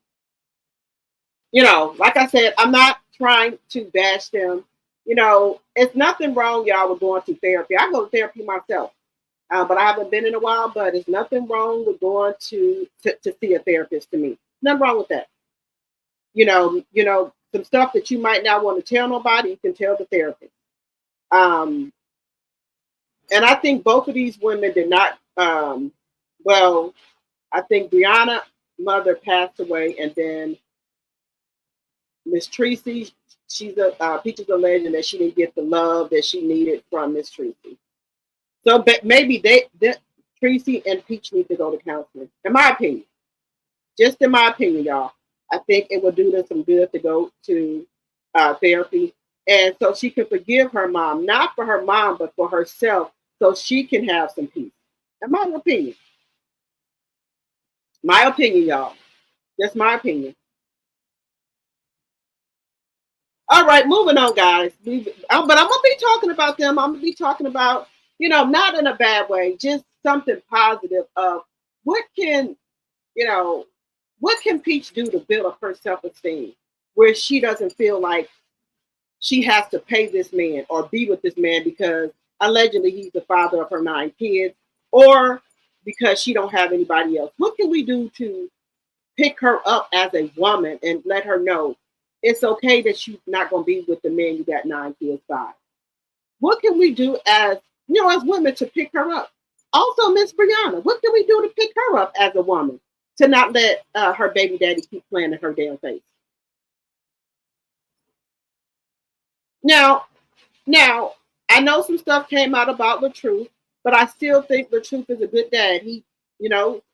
know. Like I said, I'm not trying to bash them. It's nothing wrong, y'all, with going to therapy. I go to therapy myself, but I haven't been in a while. But there's nothing wrong with going to see a therapist. To me, nothing wrong with that. Some stuff that you might not want to tell nobody, you can tell the therapist. Um, and I think both of these women did not. Well, I think Brianna mother passed away, and then Miss Tracy, she's a Peaches a legend that she didn't get the love that she needed from Miss Tracy. So maybe Tracy and Peach need to go to counseling. In my opinion, just in my opinion, y'all, I think it would do them some good to go to therapy, and so she can forgive her mom, not for her mom, but for herself, so she can have some peace. In my opinion, y'all, just my opinion. All right, moving on, guys. But I'm gonna be talking about them. I'm gonna be talking about, not in a bad way, just something positive. Of what can, you know, what can Peach do to build up her self-esteem, where she doesn't feel like she has to pay this man or be with this man because allegedly he's the father of her 9 kids, or because she don't have anybody else. What can we do to pick her up as a woman and let her know it's okay that she's not going to be with the man you got 9 kids by? What can we do as women to pick her up? Also, Miss Brianna, what can we do to pick her up as a woman to not let her baby daddy keep playing in her damn face? Now, now, I know some stuff came out about the truth, but I still think the truth is a good dad. He,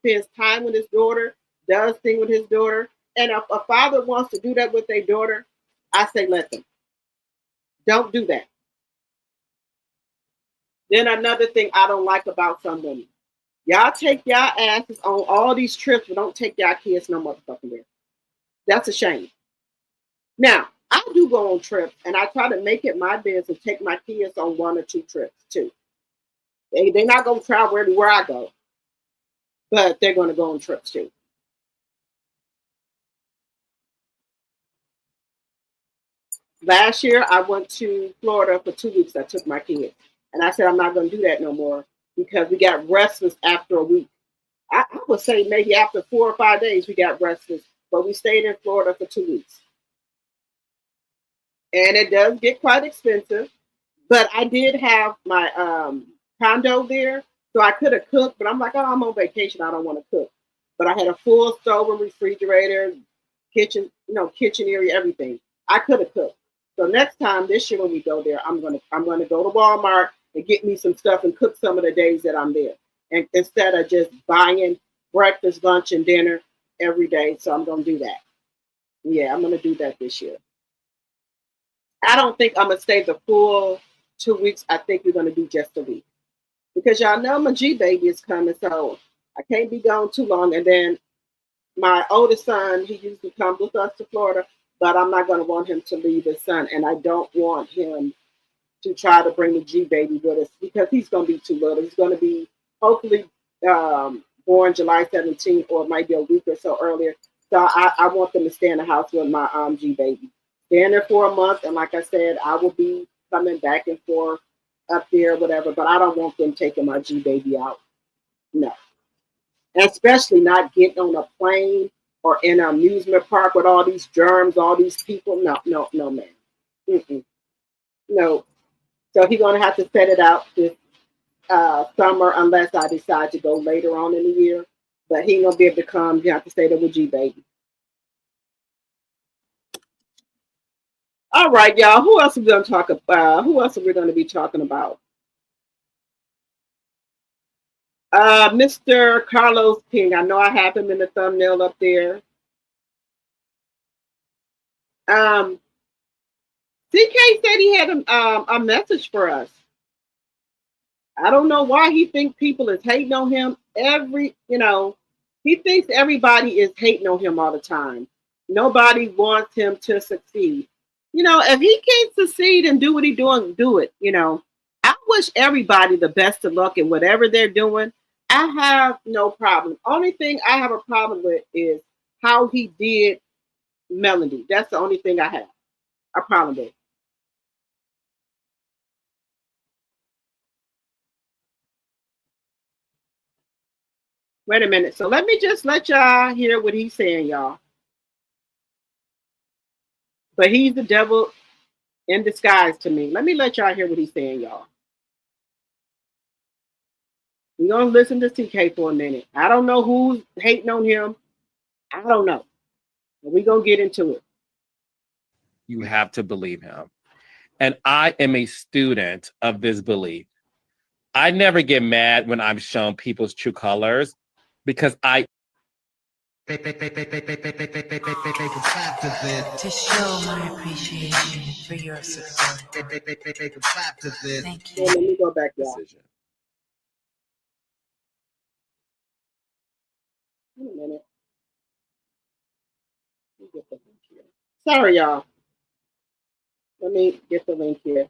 spends time with his daughter, does things with his daughter. And if a father wants to do that with their daughter, I say let them. Don't do that. Then another thing I don't like about some women. Y'all take y'all asses on all these trips, but don't take y'all kids no motherfucking there. That's a shame. Now, I do go on trips, and I try to make it my business to take my kids on 1 or 2 trips too. They're not going to travel everywhere I go, but they're going to go on trips too. Last year, I went to Florida for 2 weeks. I took my kids, and I said I'm not going to do that no more because we got restless after a week. I would say maybe after 4 or 5 days we got restless, but we stayed in Florida for 2 weeks. And it does get quite expensive. But I did have my condo there, so I could have cooked. But I'm like, oh, I'm on vacation. I don't want to cook. But I had a full stove and refrigerator, kitchen, kitchen area, everything. I could have cooked. So next time this year when we go there, I'm gonna go to Walmart and get me some stuff and cook some of the days that I'm there, and instead of just buying breakfast, lunch, and dinner every day. So I'm gonna do that. Yeah, I'm gonna do that this year. I don't think I'm gonna stay the full 2 weeks. I think we're gonna do just a week because y'all know my G baby is coming, so I can't be gone too long. And then my oldest son, he usually comes with us to Florida, but I'm not gonna want him to leave his son, and I don't want him to try to bring the G baby with us because he's gonna be too little. He's gonna be hopefully born July 17th, or it might be a week or so earlier. So I want them to stay in the house with my G baby. Staying there for a month, and like I said, I will be coming back and forth up there, whatever. But I don't want them taking my G baby out. No, especially not getting on a plane or in an amusement park with all these germs, all these people. No, no, no, man. Mm-mm. No. So he's gonna have to set it out this summer unless I decide to go later on in the year. But he ain't gonna be able to come. You have to stay there with G baby. All right, y'all. Who else are we going to talk about? Who else are we going to be talking about? Mr. Carlos King. I know I have him in the thumbnail up there. CK said he had a message for us. I don't know why he thinks people is hating on him. He thinks everybody is hating on him all the time. Nobody wants him to succeed. If he can't succeed and do what he's doing, do it. I wish everybody the best of luck in whatever they're doing. I have no problem. Only thing I have a problem with is how he did Melody. That's the only thing I have a problem with. Wait a minute. So let me just let y'all hear what he's saying, y'all. But he's the devil in disguise to me. Let me let y'all hear what he's saying, y'all. We're going to listen to CK for a minute. I don't know who's hating on him. I don't know. But we're going to get into it. You have to believe him. And I am a student of this belief. I never get mad when I'm shown people's true colors because I To show my appreciation for your support. Thank you. Let me go back, y'all. decision. Wait a minute. Let me get the link here. Sorry, y'all. Let me get the link here.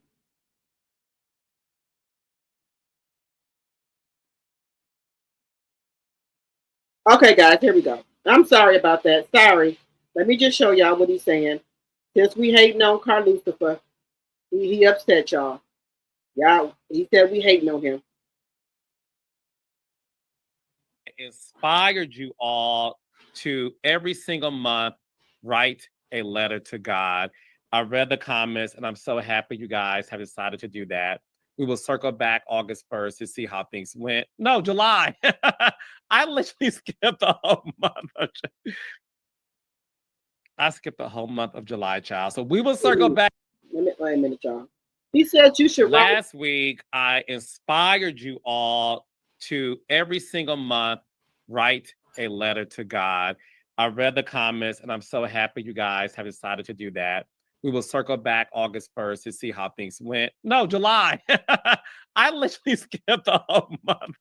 Okay, guys, here we go. I'm sorry about that. Sorry. Let me just show y'all what he's saying. Since we hating on Carl Lucifer, he upset y'all. Y'all, he said we hating on him. Inspired you all to every single month write a letter to God. I read the comments and I'm so happy you guys have decided to do that. We will circle back August 1st to see how things went. No, July. I literally skipped the whole month. I skipped the whole month of July, child. So we will circle back. Wait a minute, y'all. He said you should write. Last week, I inspired you all to every single month write a letter to God. I read the comments and I'm so happy you guys have decided to do that. We will circle back August 1st to see how things went. No, July. I literally skipped the whole month.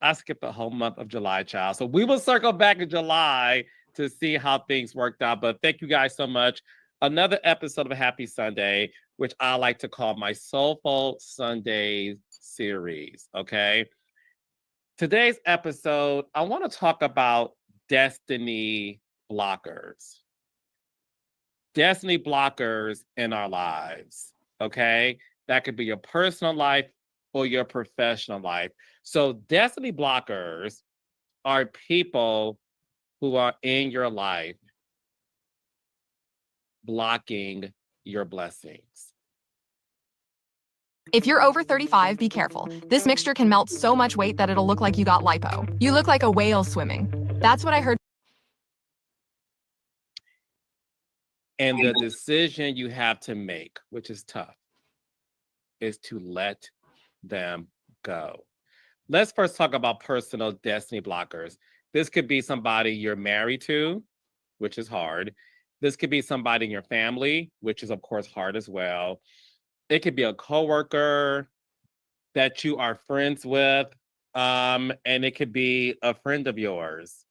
I skipped the whole month of July, child. So we will circle back in July to see how things worked out. But thank you guys so much. Another episode of Happy Sunday, which I like to call my Soulful Sunday series, okay? Today's episode, I want to talk about destiny blockers. Destiny blockers in our lives, okay? That could be your personal life for your professional life. So destiny blockers are people who are in your life blocking your blessings. If you're over 35, be careful. This mixture can melt so much weight that it'll look like you got lipo. You look like a whale swimming. That's what I heard. And the decision you have to make, which is tough, is to let them go. Let's first talk about personal destiny blockers. This could be somebody you're married to, which is hard. This could be somebody in your family, which is, of course, hard as well. It could be a coworker that you are friends with, and it could be a friend of yours.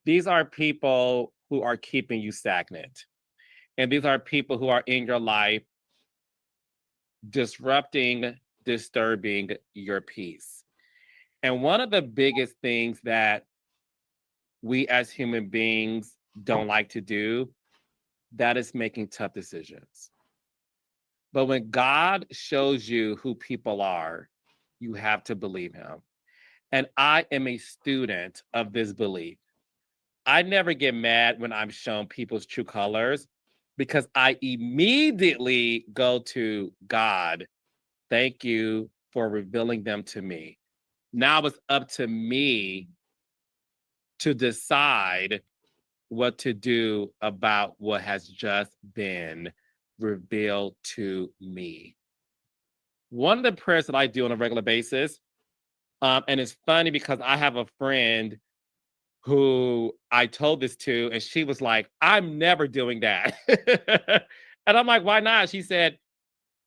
These are people who are keeping you stagnant. And these are people who are in your life disrupting, disturbing your peace. And one of the biggest things that we as human beings don't like to do, that is making tough decisions. But when God shows you who people are, you have to believe him. And I am a student of this belief. I never get mad when I'm shown people's true colors because I immediately go to God. Thank you for revealing them to me. Now it's up to me to decide what to do about what has just been revealed to me. One of the prayers that I do on a regular basis, and it's funny because I have a friend who I told this to, and she was like, I'm never doing that. And I'm like, why not? She said,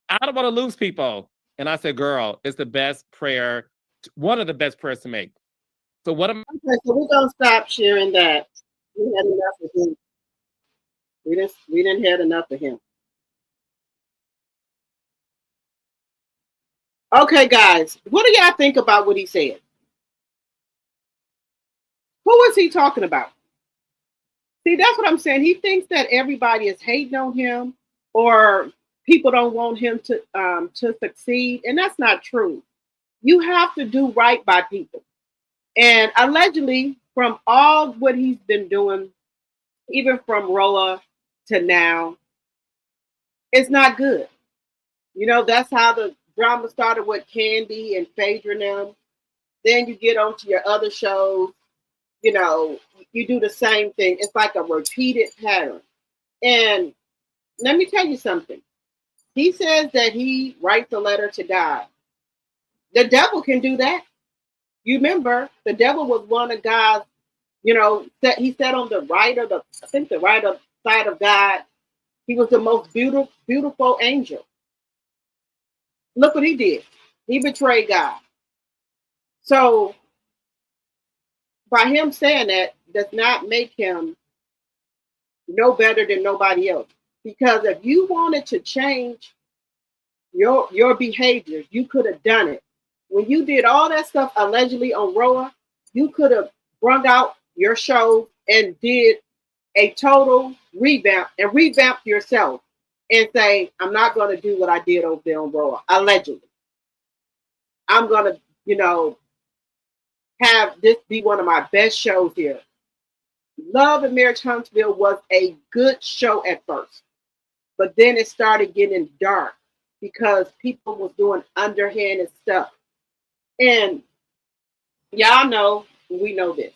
I don't want to lose people. And I said, girl, it's the best prayer, one of the best prayers to make. So what am Okay, so we're gonna stop sharing that. We had enough of him. We didn't had enough of him. Okay, guys, what do y'all think about what he said? Who was he talking about? See, that's what I'm saying. He thinks that everybody is hating on him, or people don't want him to succeed, and that's not true. You have to do right by people, and allegedly, from all what he's been doing, even from Roa to now, it's not good. You know, that's how the drama started with Candy and Phaedra and them. Then you get on to your other shows, you know, you do the same thing. It's like a repeated pattern. And let me tell you something. He says that he writes a letter to God. The devil can do that. You remember, the devil was one of God's, you know, that he said on the right of the, I think the right side of God, he was the most beautiful angel. Look what he did. He betrayed God. So by him saying that does not make him no better than nobody else. Because if you wanted to change your behavior, you could have done it. When you did all that stuff allegedly on Roa, you could have brung out your show and did a total revamp and revamped yourself and say, I'm not going to do what I did over there on Roa, allegedly. I'm going to, you know, have this be one of my best shows here. Love and Marriage Huntsville was a good show at first, but then it started getting dark because people was doing underhanded stuff. And y'all know, we know this.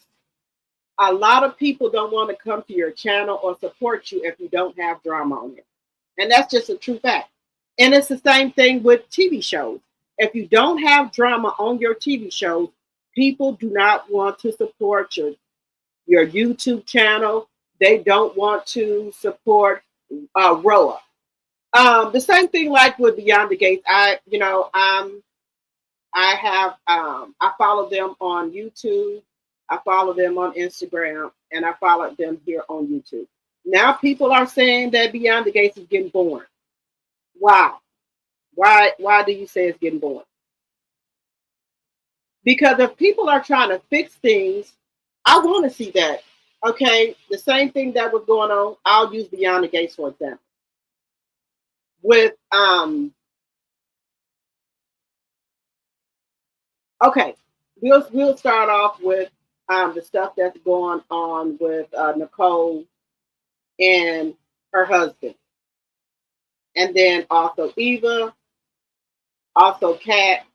A lot of people don't want to come to your channel or support you if you don't have drama on it. And that's just a true fact. And it's the same thing with TV shows. If you don't have drama on your TV shows, people do not want to support your YouTube channel. They don't want to support Roa. The same thing like with Beyond the Gates. I follow them on YouTube. I follow them on Instagram, and I followed them here on YouTube. Now people are saying that Beyond the Gates is getting boring. Wow. Why do you say it's getting boring? Because if people are trying to fix things, I want to see that. Okay, the same thing that was going on, I'll use Beyond the Gates for example. With Okay, we'll start off with the stuff that's going on with Nicole and her husband, and then also Eva, also Kat,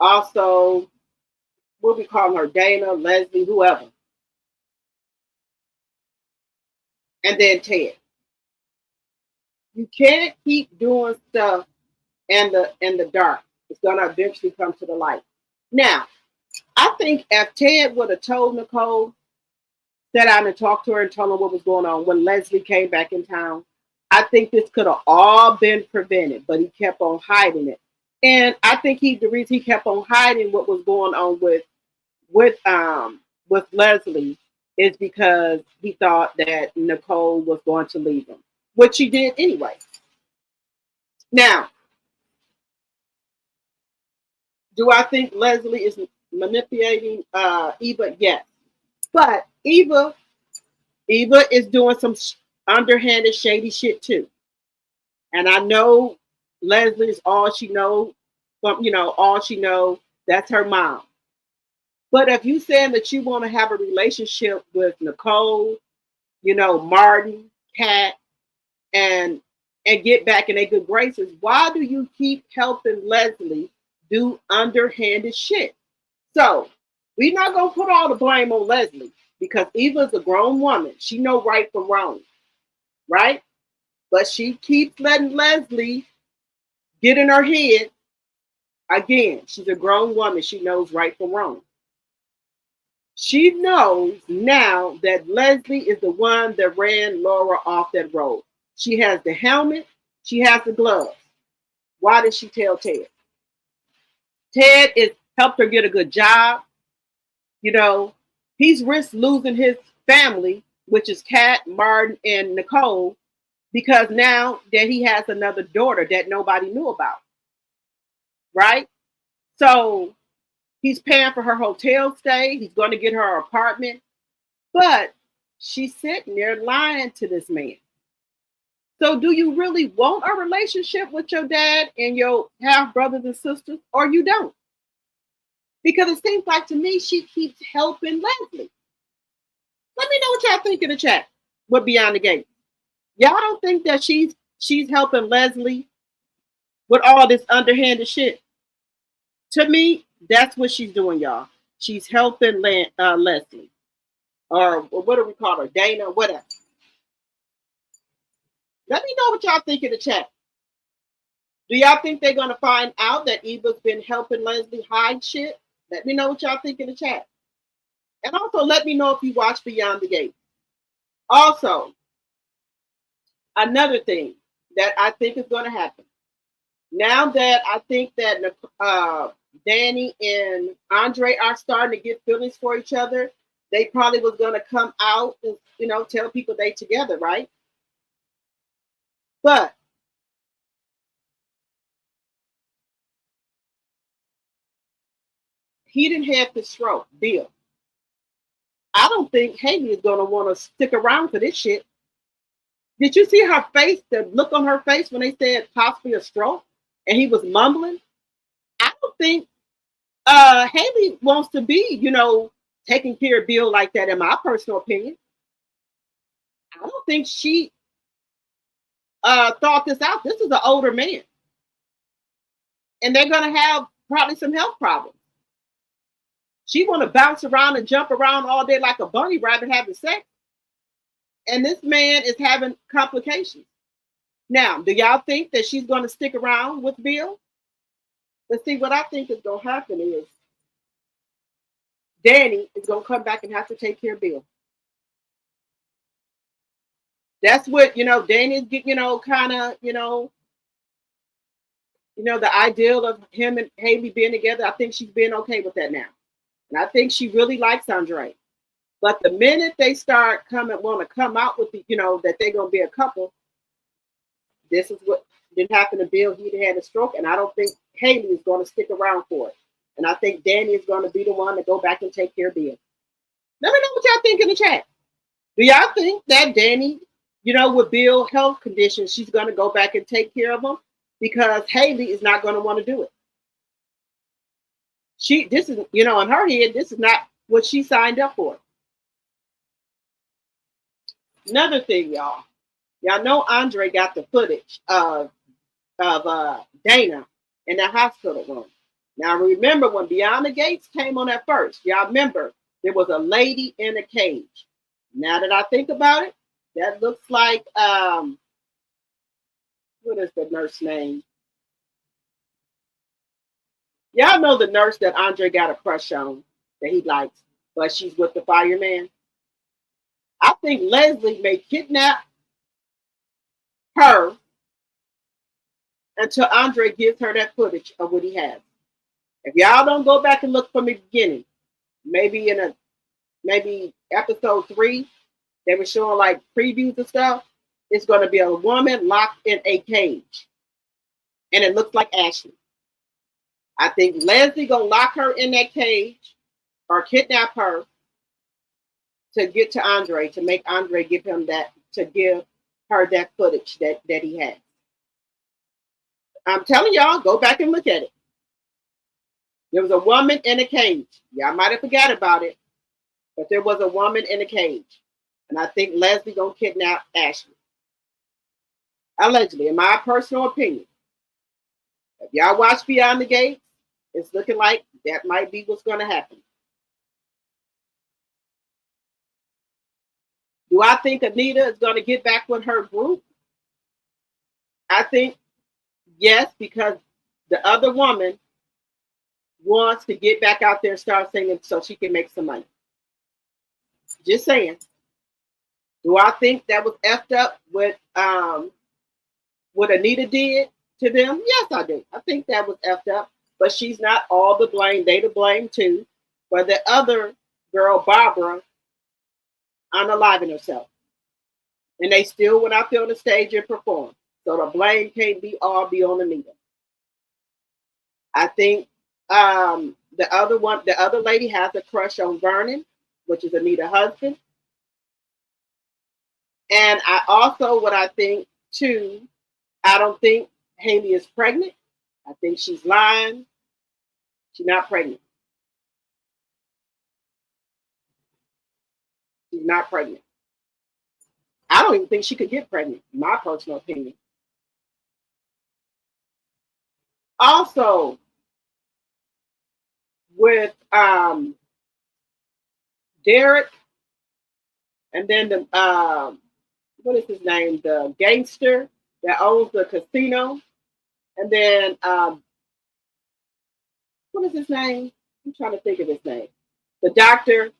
also what we call her, Dana, Leslie, whoever, and then Ted. You can't keep doing stuff in the dark. It's gonna eventually come to the light. Now, I think if Ted would have told Nicole, sat down and talked to her and told her what was going on when Leslie came back in town, I think this could have all been prevented, but he kept on hiding it. And I think the reason he kept on hiding what was going on with Leslie is because he thought that Nicole was going to leave him, which she did anyway. Now, do I think Leslie is manipulating Eva? Yes. But Eva is doing some underhanded, shady shit too. And I know Leslie's all she knows, all she knows, that's her mom. But if you saying that you want to have a relationship with Nicole, Martin, Kat, and get back in their good graces, why do you keep helping Leslie do underhanded shit? So we're not gonna put all the blame on Leslie because Eva's a grown woman. She know right from wrong, right? But she keeps letting Leslie get in her head. Again, she's a grown woman. She knows right from wrong. She knows now that Leslie is the one that ran Laura off that road. She has the helmet. She has the gloves. Why did she tell Ted? Ted is helped her get a good job. He's risked losing his family, which is Kat, Martin, and Nicole, because now that he has another daughter that nobody knew about. Right? So he's paying for her hotel stay. He's going to get her apartment. But she's sitting there lying to this man. So do you really want a relationship with your dad and your half brothers and sisters, or you don't? Because it seems like to me she keeps helping Leslie. Let me know what y'all think in the chat. What Beyond the Gate? Y'all don't think that she's helping Leslie with all this underhanded shit? To me, that's what she's doing, y'all. She's helping Leslie, or what do we call her, Dana, whatever. Let me know what y'all think in the chat. Do y'all think they're gonna find out that Eva's been helping Leslie hide shit? Let me know what y'all think in the chat. And also let me know if you watch Beyond the Gate. Also, another thing that I think is going to happen. Now that I think that Danny and Andre are starting to get feelings for each other, they probably was going to come out and, tell people they together, right? But he didn't have the stroke, Bill. I don't think Haley is going to want to stick around for this shit. Did you see her face, the look on her face when they said possibly a stroke and he was mumbling? I don't think Haley wants to be, taking care of Bill like that, in my personal opinion. I don't think she thought this out. This is an older man. And they're going to have probably some health problems. She want to bounce around and jump around all day like a bunny rabbit having sex. And this man is having complications. Now, do y'all think that she's going to stick around with Bill? But see, what I think is going to happen is Danny is going to come back and have to take care of Bill. That's what, Danny's, kind of, the ideal of him and Haley being together. I think she's been okay with that now. And I think she really likes Andre. But the minute they start want to come out with that they're going to be a couple, this is what didn't happen to Bill. He had a stroke, and I don't think Haley is going to stick around for it. And I think Danny is going to be the one to go back and take care of Bill. Let me know what y'all think in the chat. Do y'all think that Danny, with Bill's health conditions, she's going to go back and take care of him because Haley is not going to want to do it? This is, in her head, this is not what she signed up for. Another thing, y'all. Y'all know Andre got the footage of Dana in the hospital room. Now remember when Beyond the Gates came on at first, y'all remember there was a lady in a cage. Now that I think about it, that looks like what is the nurse name? Y'all know the nurse that Andre got a crush on that he likes, but she's with the fireman. I think Leslie may kidnap her until Andre gives her that footage of what he has. If y'all don't go back and look from the beginning, maybe episode 3, they were showing like previews and stuff. It's going to be a woman locked in a cage, and it looks like Ashley. I think Leslie gonna lock her in that cage or kidnap her to get to Andre, to make Andre give her that footage that he has. I'm telling y'all, go back and look at it. There was a woman in a cage. Y'all might have forgot about it, but there was a woman in a cage. And I think Leslie gonna kidnap Ashley. Allegedly, in my personal opinion. If y'all watch Beyond the Gates, it's looking like that might be what's gonna happen. Do I think Anita is gonna get back with her group? I think yes, because the other woman wants to get back out there and start singing so she can make some money. Just saying. Do I think that was effed up with what Anita did to them? Yes, I do. I think that was effed up, but she's not all the blame. They to blame too. For the other girl, Barbara, unaliving herself. And they still went out there on the stage and performed. So the blame can't all be on Anita. I think the other lady has a crush on Vernon, which is Anita's husband. And what I think too, I don't think Haley is pregnant. I think she's lying. She's not pregnant. She's not pregnant. I don't even think she could get pregnant, in my personal opinion. Also, with Derek, and then the what is his name? The gangster that owns the casino, and then what is his name? I'm trying to think of his name. The doctor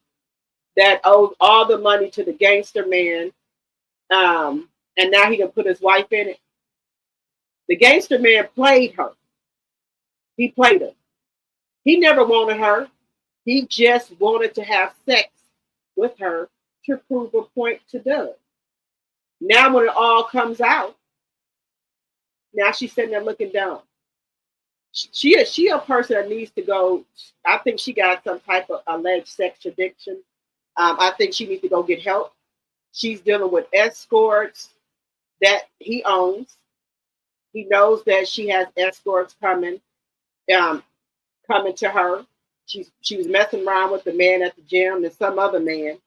that owes all the money to the gangster man, and now he can put his wife in it. The gangster man played her. He played her. He never wanted her. He just wanted to have sex with her to prove a point to Doug. Now when it all comes out, now she's sitting there looking down. She a person that needs to go. I think she got some type of alleged sex addiction. I think she needs to go get help. She's dealing with escorts that he owns. He knows that she has escorts coming to her. She was messing around with the man at the gym and some other man.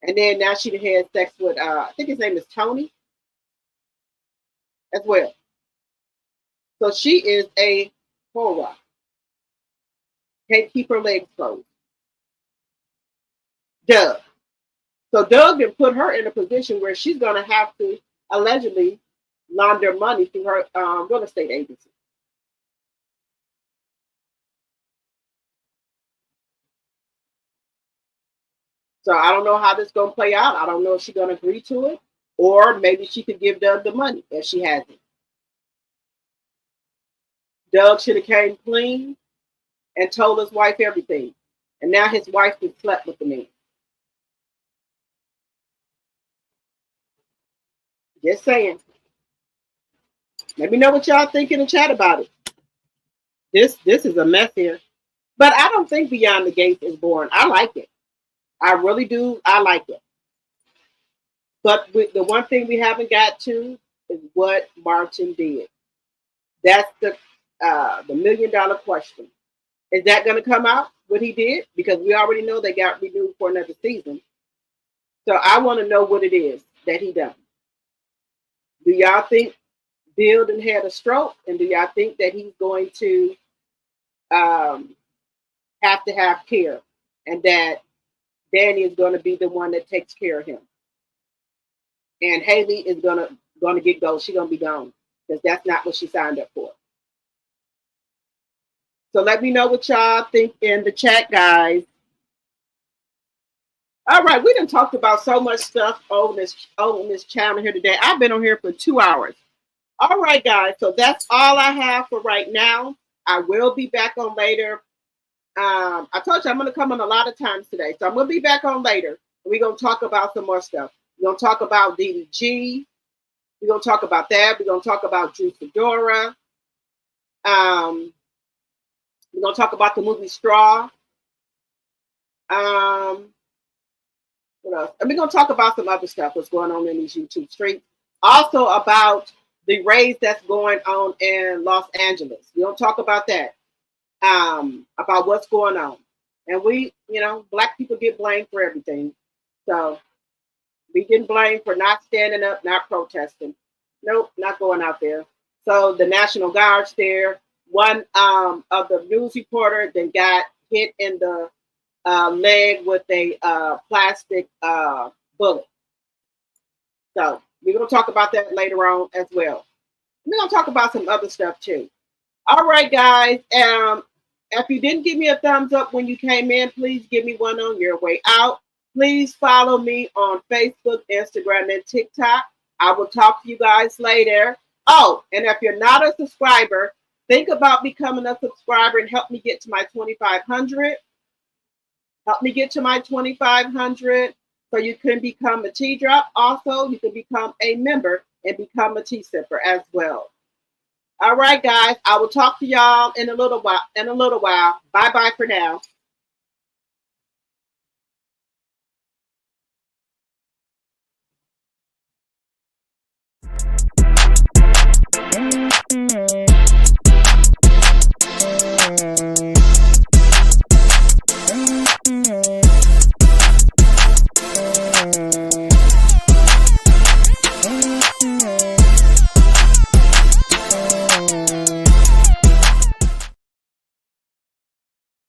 And then now she had sex with, I think his name is Tony as well. So she is a whore. Can't keep her legs closed. Doug. So Doug can put her in a position where she's going to have to allegedly launder money through her real estate agency. So I don't know how this is going to play out. I don't know if she's going to agree to it, or maybe she could give Doug the money if she has it. Doug should have came clean and told his wife everything. And now his wife has slept with the man. Just saying. Let me know what y'all think in the chat about it. This is a mess here. But I don't think Beyond the Gates is boring. I like it. I really do. I like it. But the one thing we haven't got to is what Martin did. That's the $1 million question. Is that going to come out, what he did? Because we already know they got renewed for another season. So I want to know what it is that he done. Do y'all think Bill done had a stroke? And do y'all think that he's going to have to have care? And that Danny is going to be the one that takes care of him? And Haley is gonna get go. She's gonna be gone because that's not what she signed up for. So let me know what y'all think in the chat, guys. All right, we done talked about so much stuff on this channel here today. I've been on here for 2 hours. All right, guys. So that's all I have for right now. I will be back on later. I told you I'm gonna come on a lot of times today, so I'm gonna be back on later. We're gonna talk about some more stuff. We're going to talk about DDG. We're going to talk about that. We're going to talk about Drew Fedora. We're going to talk about the movie Straw. What else? And we're going to talk about some other stuff that's going on in these YouTube streets. Also about the raids that's going on in Los Angeles. We're going to talk about that, about what's going on. And we, Black people get blamed for everything. So we get blamed for not standing up, not protesting. Nope, not going out there. So the National Guard's there. One of the news reporter then got hit in the leg with a plastic bullet. So we're going to talk about that later on as well. We're going to talk about some other stuff too. All right, guys. If you didn't give me a thumbs up when you came in, please give me one on your way out. Please follow me on Facebook, Instagram, and TikTok. I will talk to you guys later. Oh, and if you're not a subscriber, think about becoming a subscriber and help me get to my 2,500. Help me get to my 2,500 so you can become a tea drop. Also, you can become a member and become a tea sipper as well. All right, guys. I will talk to y'all in a little while. Bye-bye for now.